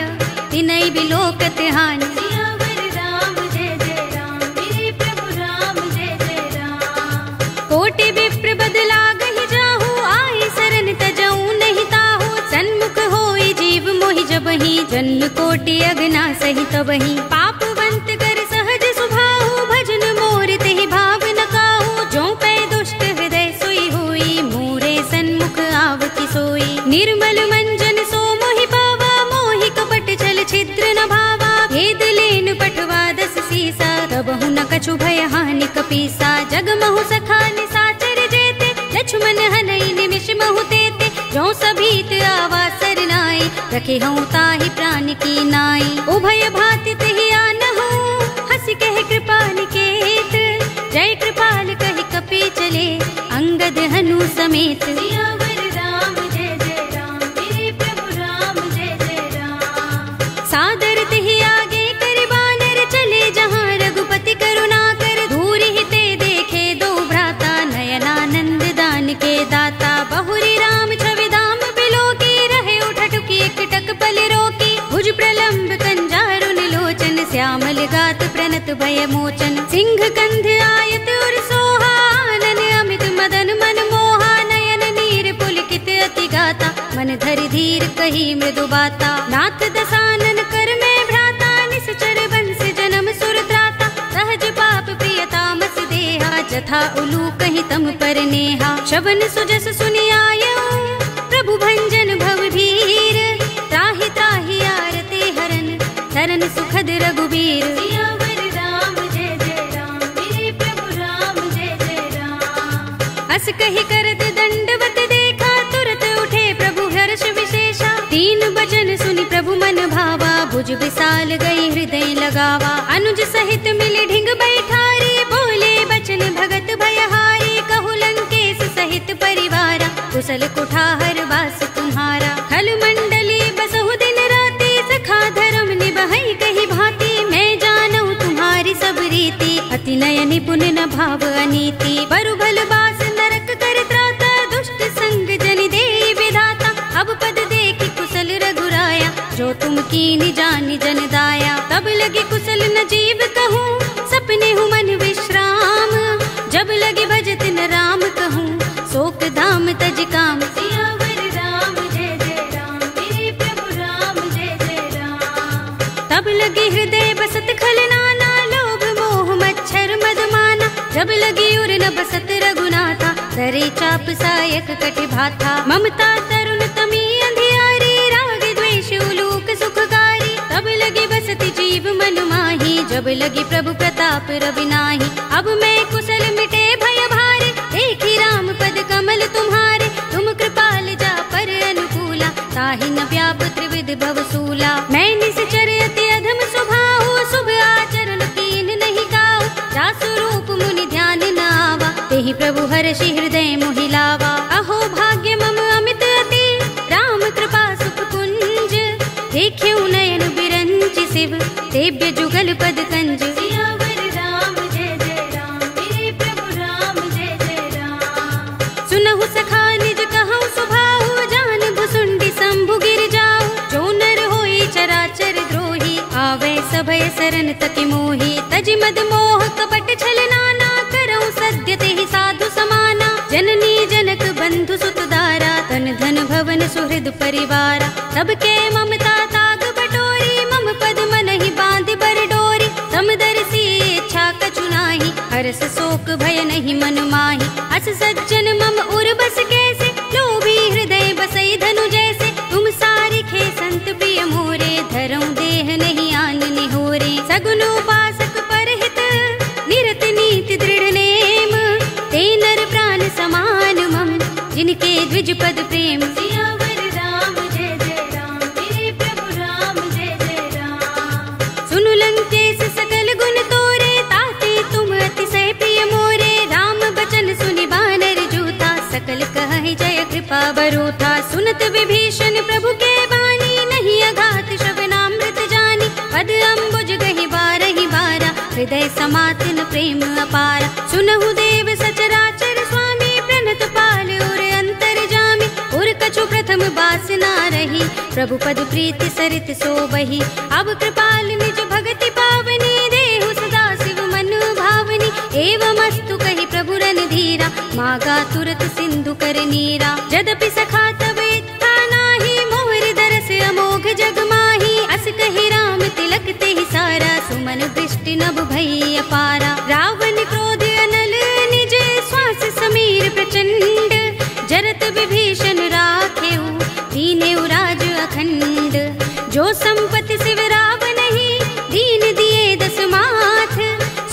तिनहि बिलोकत हानि। सियावर राम जय जय राम, मेरे प्रभु राम जय जय राम। कोटि विप्र बदला गहि जाहु, आई शरण तजऊ नहीं ताहु। सन्मुख होई जीव मोहि जबहि, जन्म कोटि अगना सहि तबहि। पापवंत कर सहज सुभाहु, भजन मोर तेहि भाव न काहू। जो पै दुष्ट हृदय सोई होई, मोरे सन्मुख आवति सोई। निर्मल मंजन सो मोहि पावा, मोहि कपट छल छिद्र न भावा। भेद लेन पठवा दस सीसा, तबहु न कछु भय हानि कपीसा। जग महु सखा निसाचर जेते, लक्ष्मण हनई निमिष महु तेते। जो सभीत आवा सरनाई, रखे हूँ ताहि प्राण की नाई। उभय भाति तेहि आनहु, हंसी कहे कृपा निकेत। जय कृपाल कहि कपि चले, अंगद हनु समेत। सियावर राम जय जय राम, मेरे प्रभु राम जय जय राम। सादर तेहि आगे करि बानर, चले जहाँ रघुपति करुणा कर। दूरि ही ते देखे दो भ्राता, नयनानंद दान के दाता। बहुरी राम छवि धाम बिलोकी, रहे उठटुकी एकटक पल रोकी। भुज प्रलंब कंजारुन लोचन, श्यामल गात प्रणत भय मोचन। सिंह कंध आयत उर सोहा, आनन अमित मदन मन मोहा। नयन नीर पुलकित अति गाता, मन धरि धीर कही मृदु बाता। नाथ दसानन कर में भ्राता, निश्चर बंस जन्म सुर त्राता। सहज पाप प्रिय तामस देहा, जथा उलू कहि तम पर नेहा। शबन सुजस सुनि आयऊ, प्रभु भंजन भव भीर। त्राहि त्राहि आरते हरन, शरण सुखद रघुबीर। सियावर राम जय जय राम, मेरे प्रभु राम जय जय राम। अस कही करत दंडवत देखा, तुरत उठे प्रभु हर्ष विशेषा। तीन बचन सुनि प्रभु मन भावा, भुज विशाल गई हृदय लगावा। अनुज सहित मिले ढिंग बैठारी, बोले बचन भगत भयहारी। कहु लंकेश सहित परिवारा, कुशल कुठार वास तुम्हारा। खल मंडली बसहु दिन राति, सखा धर्म निबहै कही भांति। मैं जानऊ तुम्हारी सब रीति, अति नय निपुण न भाव अनीति। बरु भल बास नरक कर त्राता, दुष्ट संग जन देई विधाता। अब पद देखि कुशल रघुराया, जो तुम कीनि जानि जन दाया। तब लगे कुशल न जीव कहूँ, सपने हूँ मन विश्राम। जब लगे भजत न राम कहूँ, शोक धाम तज काम। सियावर राम जय जय राम, मेरे प्रभु राम जय जय राम। तब लगे हृदय बसत खल नाना, लोभ मोह मच्छर मद माना। जब लगी उर न बसत रघुनाथा, करे चाप सायक कटि भाथा। ममता तरुण तमी अंधियारी, राग द्वेष उलूक सुखकारी। तब लगी बसति जीव मन माही, जब लगी प्रभु प्रताप रवि नाही। अब मैं कुशल मिटे भय भारे, देखी राम पद कमल तुम्हारे। तुम कृपाल जा पर अनुकूला, ताहि न व्याप त्रिविध भवसूला। मैं निश्चर अति अधम स्वभाव, शुभ आचरण कीन नहीं काऊ। जासु रूप मुनि ध्यान न आवा, तेहि प्रभु हर्षि हृदय मोहि लावा। अहो भाग्य मम अमित अति, राम कृपा सुख कुंज। देख्यऊ नयन बिरंचि शिव, सेव्य जुगल पद कंज। सियावर राम जय जय राम, मेरे प्रभु राम जय जय राम। सुनहु सखा निज कहऊँ सुभाऊ, जान भुसुंडी शंभु गिर जाऊ। जो नर होई चराचर द्रोही, आवे सभय सरन तति मोही। तजि मद मोह कपट छल नाना, करऊँ सद्य तेहि साधु समाना। जननी जनक बंधु सुत दारा, तन धन भवन सुहृद परिवारा। सबके ममता ताग बटोरी, मम पद मन ही बांध बर डोरी। समदर्शी इच्छा कछु नाही, हरस शोक भय नहीं मन माही। अस सज्जन मम उर बस कैसे, लोभी हृदय बसई धनु जैसे। तुम सारिखे संत प्रिय मोरे, धरऊँ देह नहीं आन निहोरे। सगुन उपासक परहित, निरत नीति दृढ़ नेम। ते नर प्राण समान मम, जिनके द्विज पद प्रेम। सियावर राम जय जय राम, मेरे प्रभु राम जय जय राम। सुनु लंकेश सकल गुण तोरे, ताते तुम अतिशय प्रिय मोरे। राम बचन सुनि बानर जूथा, सकल कहहि जय कृपा बरूथा। सुनत विभीषण प्रभु के बानी, नहीं अघात श्रवणामृत जानी। पद अम्बुज गहि बारहि बारा, हृदय समातिन प्रेम अपारा। सुनहु देव सचराचर स्वामी, प्रणत पाल उर अंतर जामी। उर कछु प्रथम बास ना रही, प्रभु पद प्रीति सरित सोबही। अब कृपाल निज भगति पावनी, देहु सदा शिव मन भावनी। एवमस्तु कहि प्रभु रणधीरा, मागा तुरत सिंधु कर नीरा। यद्यपि सखा तब इच्छा नाही, मोहर दरस अमोघ जग माही। अस कहि राम तिलक तेहि सारा, सुमन दृष्टि नभ भई अपारा। रावण क्रोध अनल निज, श्वास समीर प्रचंड। जरत विभीषण राखेऊ, दीनेऊ राज अखंड। जो संपत्ति शिव रावण ही, दीन दिए दस माथ।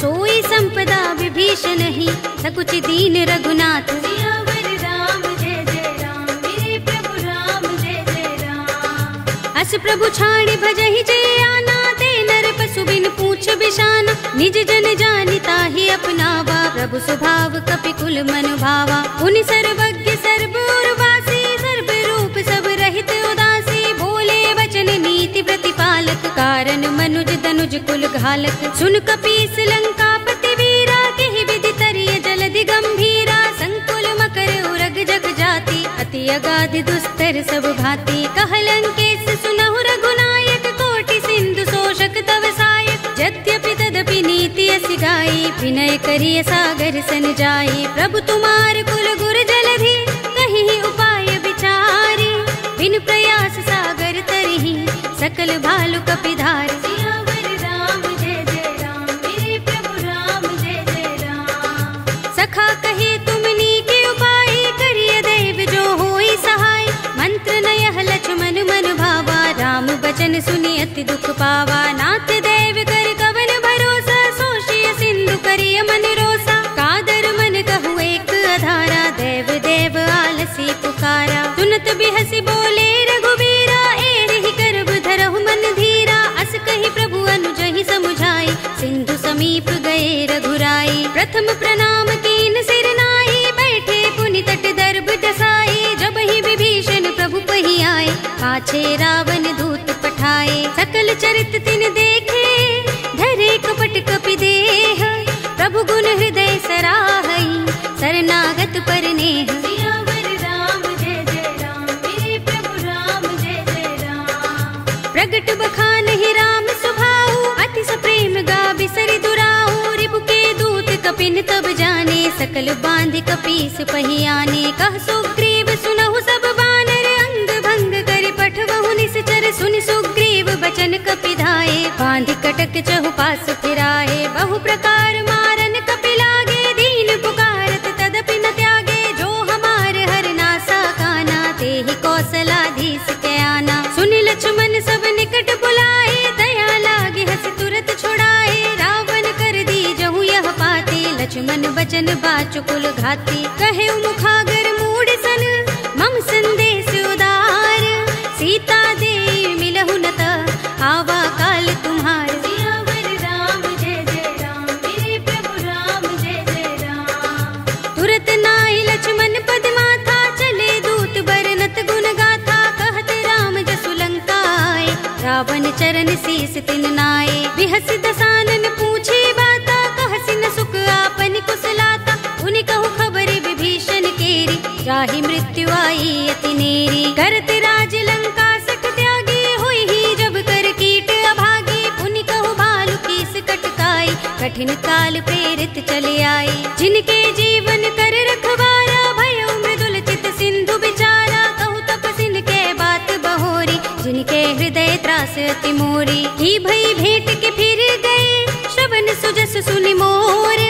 सोई संपदा विभीषण ही, सकुच दीन रघुनाथ। सियावर राम जय जय राम, मेरे प्रभु राम जय जय राम। अस प्रभु छाड़ भजहि जय आना, ते नर पशु बिन पूछ बिशाना। निज जन जानिता ही अपनावा, प्रभु स्वभाव कपि कुल मन भावा। उन सर्वज्ञ सर्व उर्वासी, सर्व रूप सब रहित उदासी। बोले वचन नीति प्रतिपालक, कारण मनुज तनुज कुल घालक। सुन कपीस लंकापति वीरा, केहि विधि तरिय जलधि गंभीरा। संकुल मकर उरग जग जाति, अति अगाध दुस्तर सब भांति। कह लंकेश सुनहु रघुनायक, कोटि सिंधु शोषक तव सायक। यद्यपि तदपि नीति असि गाई, विनय करिय सागर सन जाई। प्रभु तुमार कुल गुर जलधि, कहि उपाय विचारी। बिन प्रयास सागर तरहि, सकल भालु कपिधारी। सियावर राम जय जय राम, मेरे प्रभु राम जय जय राम। सखा कहे तुमनी के उपाय, करिय दैव जो होई सहाय। मंत्र नयह लक्ष्मण मन भावा, राम बचन सुनि अति दुख पावा। नाथ दैव कर कवन भरोसा, सोषिय सिंधु करिय मन रोसा। कादर मन कहु एक अधारा, सुनत बिहसी बोले रघुबीरा, एहि करब धरहु मन धीरा। अस कहि प्रभु अनुजहि समुझाई, सिंधु समीप गए रघुराई। प्रथम प्रणाम कीन सिर नाई, बैठे पुनि तट दर्भ दसाई। जब ही विभीषण प्रभु पहि आए, पाछे रावण दूत पठाए। सकल चरित तिन देखे, धरे कपट कपि देह। प्रभु गुण हृदय सराहई, शरणागत पर नेह। सियावर राम जय जय राम, मेरे प्रभु राम जय जय राम। प्रगट बखानहि राम सुभाऊ, अति सप्रेम गाबि सरि दुराऊ। रिपु के दूत कपिन तब जाने, सकल बांधि कपीस पहि आने। कह सुग्रीव सुनहु सब बानर, अंग भंग करि पठवहु निश्चर। सुनि सुग्रीव बचन कपि धाये, बांधि कटक चहुपास फिराए। बहु प्रकार मारन कपि लागे, दीन पुकारत तदपि न त्यागे। जो हमार हरनासा काना, तेहि कौशलाधीश के आना। सुनि लक्ष्मण सब निकट बुलाए, दया लागे हस तुरत छुड़ाए। रावण कर दी जहु यह पाते, लक्ष्मण बचन बाचुकुल घाती। कहे मुखागर मूढ़ सन, मम संदेश उदार। सीता दे मिलहु न त, आवा काल तुम्हार। सियावर राम जय जय राम, मेरे प्रभु राम जय जय राम। तुरत नाई लक्ष्मण पद माथा, चले दूत बरनत गुण गाथा। कहत राम जसु लंका आए, रावण चरण शीस तिन नाए। बिहस दसानन पूछे बाता, कहसि न सुख आपन कुशलाता। उनि कहु खबर विभीषण केरी, जाहि मृत्यु आई अति नेरी। करत राज लंका सठ त्यागी, हुई ही जब कर कीट अभागी। पुनि कहु भालु कीस कटकाई, कठिन काल प्रेरित चले आई। जिनके जीवन कर रखवारा, भयउ मृदुल चित सिंधु बिचारा। कहु तपसिन के बात बहोरी, जिनके हृदय त्रास अति मोरी। की भई भेंट के फिर गए, श्रवण सुजस सुनि मोर।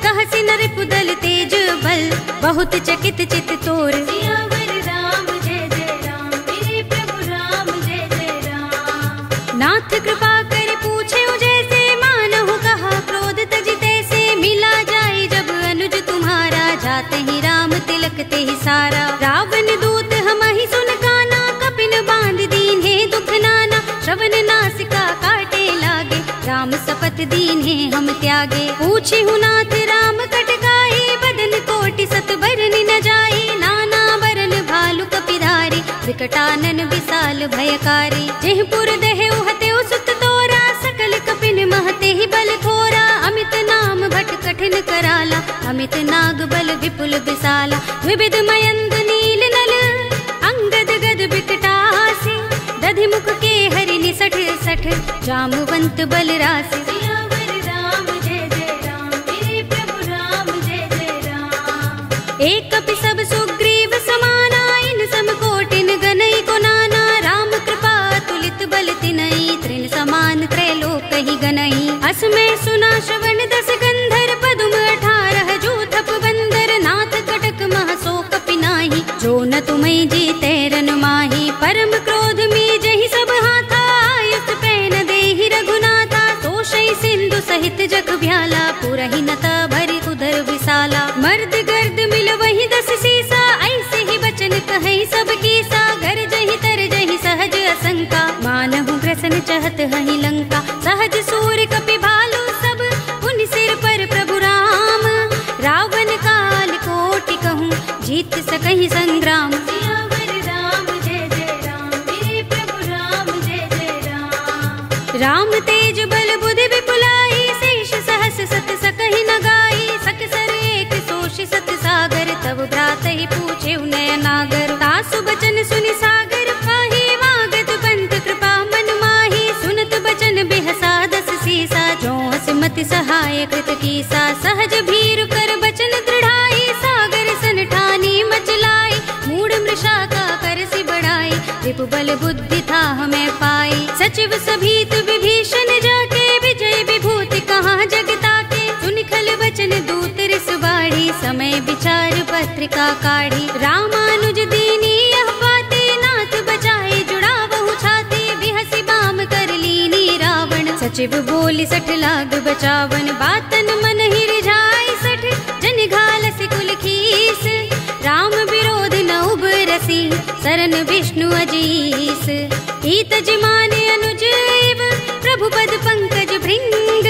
कहसि नर पुदल तेज बल, बहुत चकित चित तोर। सियावर राम जय जय राम, मेरे प्रभु राम जय जय राम। नाथ कृपा कर पूछे जैसे, मानहु कहा क्रोध तज तैसे। मिला जाए जब अनुज तुम्हारा, जाते ही राम तिलक ते ही सारा। रावण दूत हमहि सुन काना, कपिन बांध दीन्हे दुख नाना। श्रवण नासिका काटे लागे, राम सपत दीन्हे हम त्यागे। पूछे नाथ राम कटकाई, बदन कोटि सत बरनि न जाई। नाना बरन भालु कपिधारी, विकटानन विशाल भयकारी। जेहपुर दहेउ हतेउ सुत तोरा, सकल कपिन महते ही बल थोरा। अमित नाम भट कठिन कराला, अमित नाग बल विपुल विशाला। विविध मयंग नील नल, अंगद गद बिकटासी। दधि मुख के हरि निसठ सठ, जामवंत बल राशि। सियावर राम जय जय राम, मेरे प्रभु राम जय जय राम। एक कपि सब सुग्रीव समाना, इन सम कोटिन गनई को नाना। राम कृपा तुलित बल तिनई, त्रिन समान त्रैलोक ही गनई। अस में सुना श्रवण दस गंधर, पदुम 18 जूथप बंदर। नाथ कटक मह सो कपि नाही, जो न तुम्हें जीते रन माही। परम क्रोध में जहि सब हाथा, आयुष पैन देहि रघुनाथा। तोषई सिंधु सहित जग भ्याला, पुरहि नता भरि उदर विशाला। मर्द गर्द मिल वही 10 सीसा, ऐसे ही बचन कहे सब कीसा। घर जहि तर जहि सहज असंका, मानहु ग्रसन चहत हहि लंका। सहज सूर कपि भालु सब, पुनि सिर पर प्रभु राम। रावण काल कोटि कहूँ, जीत सकहि संग्राम। सियावर राम जय जय राम, मेरे प्रभु राम जय जय राम। राम तेज बल बुद्धि विपुलाई, शेष सहस सत सकहि न गाई। सकसर एक सोष सत सागर, तब भ्रात ही पूछे नयनागर। तासु बचन सुनि सागर पाही, वागत पंत कृपा मन माही। सुनत बचन बिहसा 10 सीसा, जो मति सहाय कृत कीसा। सहज भीरु कर बचन दृढ़ाई, सागर सन ठानी मचलाई। मूढ़ मृषा का करसि बढ़ाई, रिपु बल बुद्धि था हमें पाई। सचिव सभीत विभीषण जाके, विजय विभूति कहाँ जगता के। सुनि खल वचन दूत रिस बाढ़ी, समय विचार पत्रिका काढ़ी। रामानुज दीनी यह पाते, नाथ बचाए जुड़ा बहु छाते। बिहसी बाम कर लीनी रावण, सचिव बोली 60 लाग बचावन। बातन मन ही रिझाई 60, जन घाल सिकुल खीस। राम विरोध न उबर तुलसी सरन विष्णु अजीस। ईत जिमान अनुज एव प्रभु पद पंकज भृंग,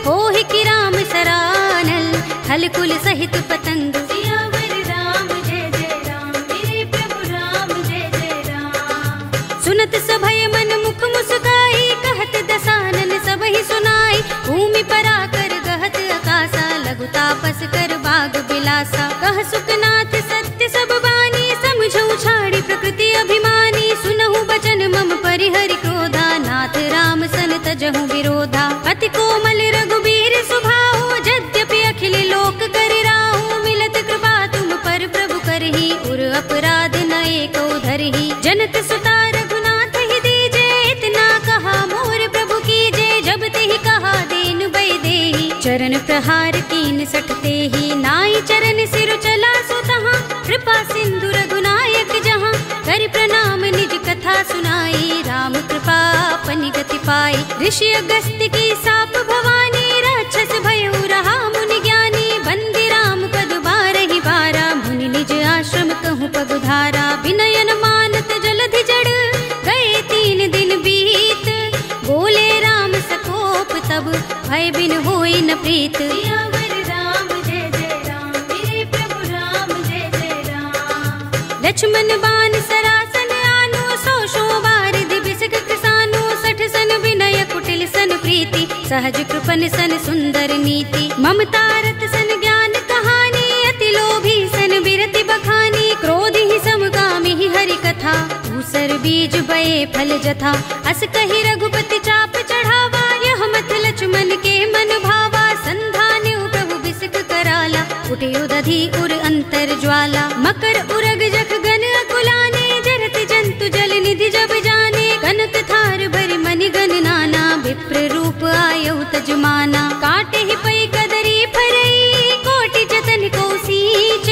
होहि कि राम सरानल खल कुल सहित पतंग। सियावर राम जय जय राम, मेरे प्रभु राम जय जय राम। सुनत सभय मन मुख मुस्काई, कहत दसानन सबहि सुनाई। भूमि पराकर गहत आकाशा, लघु तापस कर बाग बिलासा। कह सुखनाथ सत्य सब बानी, समझौ छाड़ी प्रकृति अभिमानी। सुनहु बचन मम परिहरि क्रोधा, नाथ राम सन तजहु विरोधा। अति कोमल रघुबीर सुभाऊ, यद्यपि अखिल लोक कर राहु। मिलत कृपा तुम पर प्रभु करही, उर अपराध न एको धरही। जनक सुता रघुनाथ ही दीजे, इतना कहा मोर प्रभु कीजे। जब तेहि कहा दीन बै देहि, चरण प्रहार कीन सठते ही। नाई चरण सिर चला सो तहाँ, कृपा सिंधु रघुनायक जहाँ। कर प्रणाम निज कथा सुनाई, राम कृपा अपनी गति पाई। ऋषि अगस्त्य की साप भवानी, राक्षस भयउ रहा मुनि ज्ञानी। बंदी राम पद बारहि बारा, मुनि निज आश्रम कहूँ पगुधारा। विनयन मानत जलधि जड़, गए 3 दिन बीत। बोले राम सकोप तब, भय बिन होई न प्रीत। सियावर राम जय जय राम, मेरे प्रभु राम जय जय राम। लक्ष्मण बान सरासन आनो, 100 बार दिबिसक कृसानो। 60 सन विनय कुटिल सन प्रीति, सहज कृपन सन सुंदर नीति। ममता रत सन ज्ञान कहानी, अति लोभी सन बिरति बखानी। क्रोध ही समकामी ही हरि कथा, दूसर बीज बये फल जथा। अस कहि रघुपति चाप चढ़ावा, यह मत लक्ष्मण के मन भावा। संधान्यु प्रभु बिसक कराला, उठियो दधि उर अंतर ज्वाला। मकर उरग जख गन अकुलाने, जरत जंतु जल निधि जब जाने। कनक थार भरि मनि गन नाना, विप्र रूप आयौ तजमाना। काटे ही पै कदरी फरई, कोटि जतन को सींच।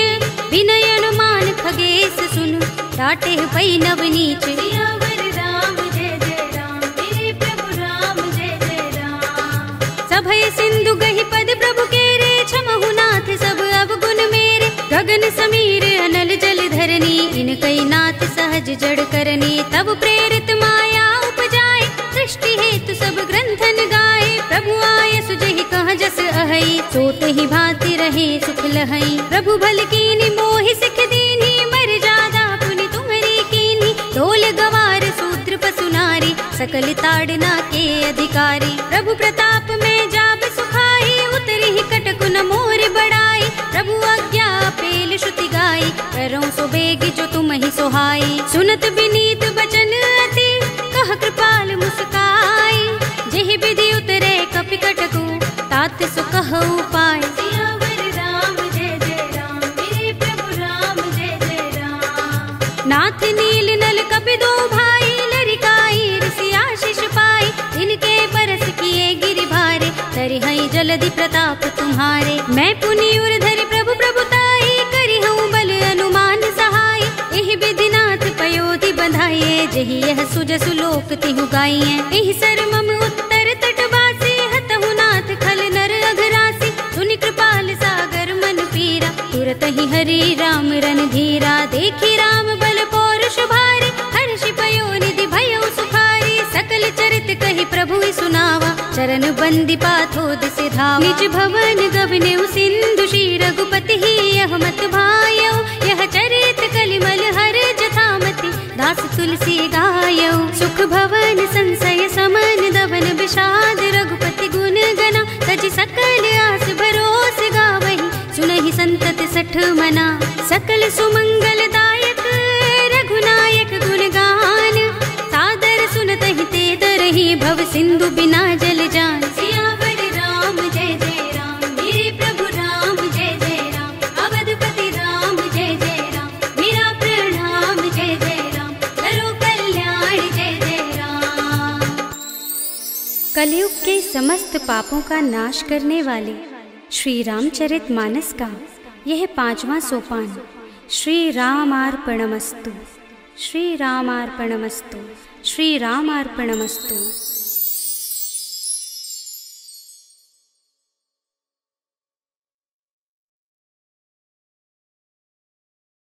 विनयन मान खगेश सुन, डाटे ही पै नवनीच। सियावर राम जय जय राम, मेरे प्रभु राम जय जय राम। सभय सिंधु गहि पद प्रभु केरे, क्षमहु नाथ सब अवगुण मेरे। गगन समीर अनल जल धरनी, इनकई नाथ सहज जड़ करनी। तब प्रेरित माया उपजाए, सृष्टि हेतु सब ग्रंथन गाए। प्रभु आय सुजहि कह जस अहै, सोत ही भांति रहे सुख लहै। प्रभु भल कीनी मोहि सिख दीनी, मर जादा पुनि तुम्हरी कीनी। ढोल गवार सूत्र पसु नारी, सकल ताड़ना के अधिकारी। प्रभु प्रताप में जाब सुखाई, उतरी ही कटक न मोर बड़ाई। प्रभु आज्ञा पेल श्रुति गाई, करऊं सो बेग जो तुम ही सोहाई। सुनत विनीत बचन अति, कह कृपाल मुस्काई। जेहि विधि उतरे कपि कटकु, तात सो कहु पाय। सियावर राम जय जय राम, मेरे प्रभु राम जय जय राम। नाथ नील नल कपि दो भाई, लरिकाई ऋषि आशीष पाई। इनके परस किए गिरि भारे, तरि हई जलधि प्रताप तुम्हारे। मैं पुनि उर धरि प्रभु प्रभुताई, करि हूँ बल अनुमान सहाय। एहि विधि नाथ पयोधि बंधाइए, जहि यह सुजसु लोक तिहु गाइए। एहि सर मम उत्तर तटवासी, हतहु नाथ खल नर अघरासी। सुनि कृपाल सागर मन पीरा, तुरत ही हरि राम रन धीरा। देखी राम बल पौरुष भारी, हर्षि पयो निधि भयउ सुखारी। सकल चरित कहि प्रभु ही सुनावा, चरण बंदी पाथोद से धावा। निज भवन गवनेउ सिंधु, श्री रघुपति ही यह मत भायौ। यह चरित कलिमल हर जथामति, दास तुलसी गायौ। सुख भवन संशय समन, दवन विषाद रघुपति गुण गना। तजि सकल आस भरोस गावहि, सुनहि संतत 60 मना। सकल सुमंगल दायक रघुनायक गुण गान, सादर सुनतहि ते तरहि भव सिंधु बिना जल जान। सियावर राम जय जय राम, मेरे प्रभु राम जय जय राम। अवधपति राम जय जय राम, मेरा प्रणाम जय जय राम। करो कल्याण जय जय राम। कलयुग के समस्त पापों का नाश करने वाले श्री रामचरितमानस का यह 5वां सोपान श्री रामार्पणमस्तु, श्री रामार्पणमस्तु, श्री रामार्पणमस्तु।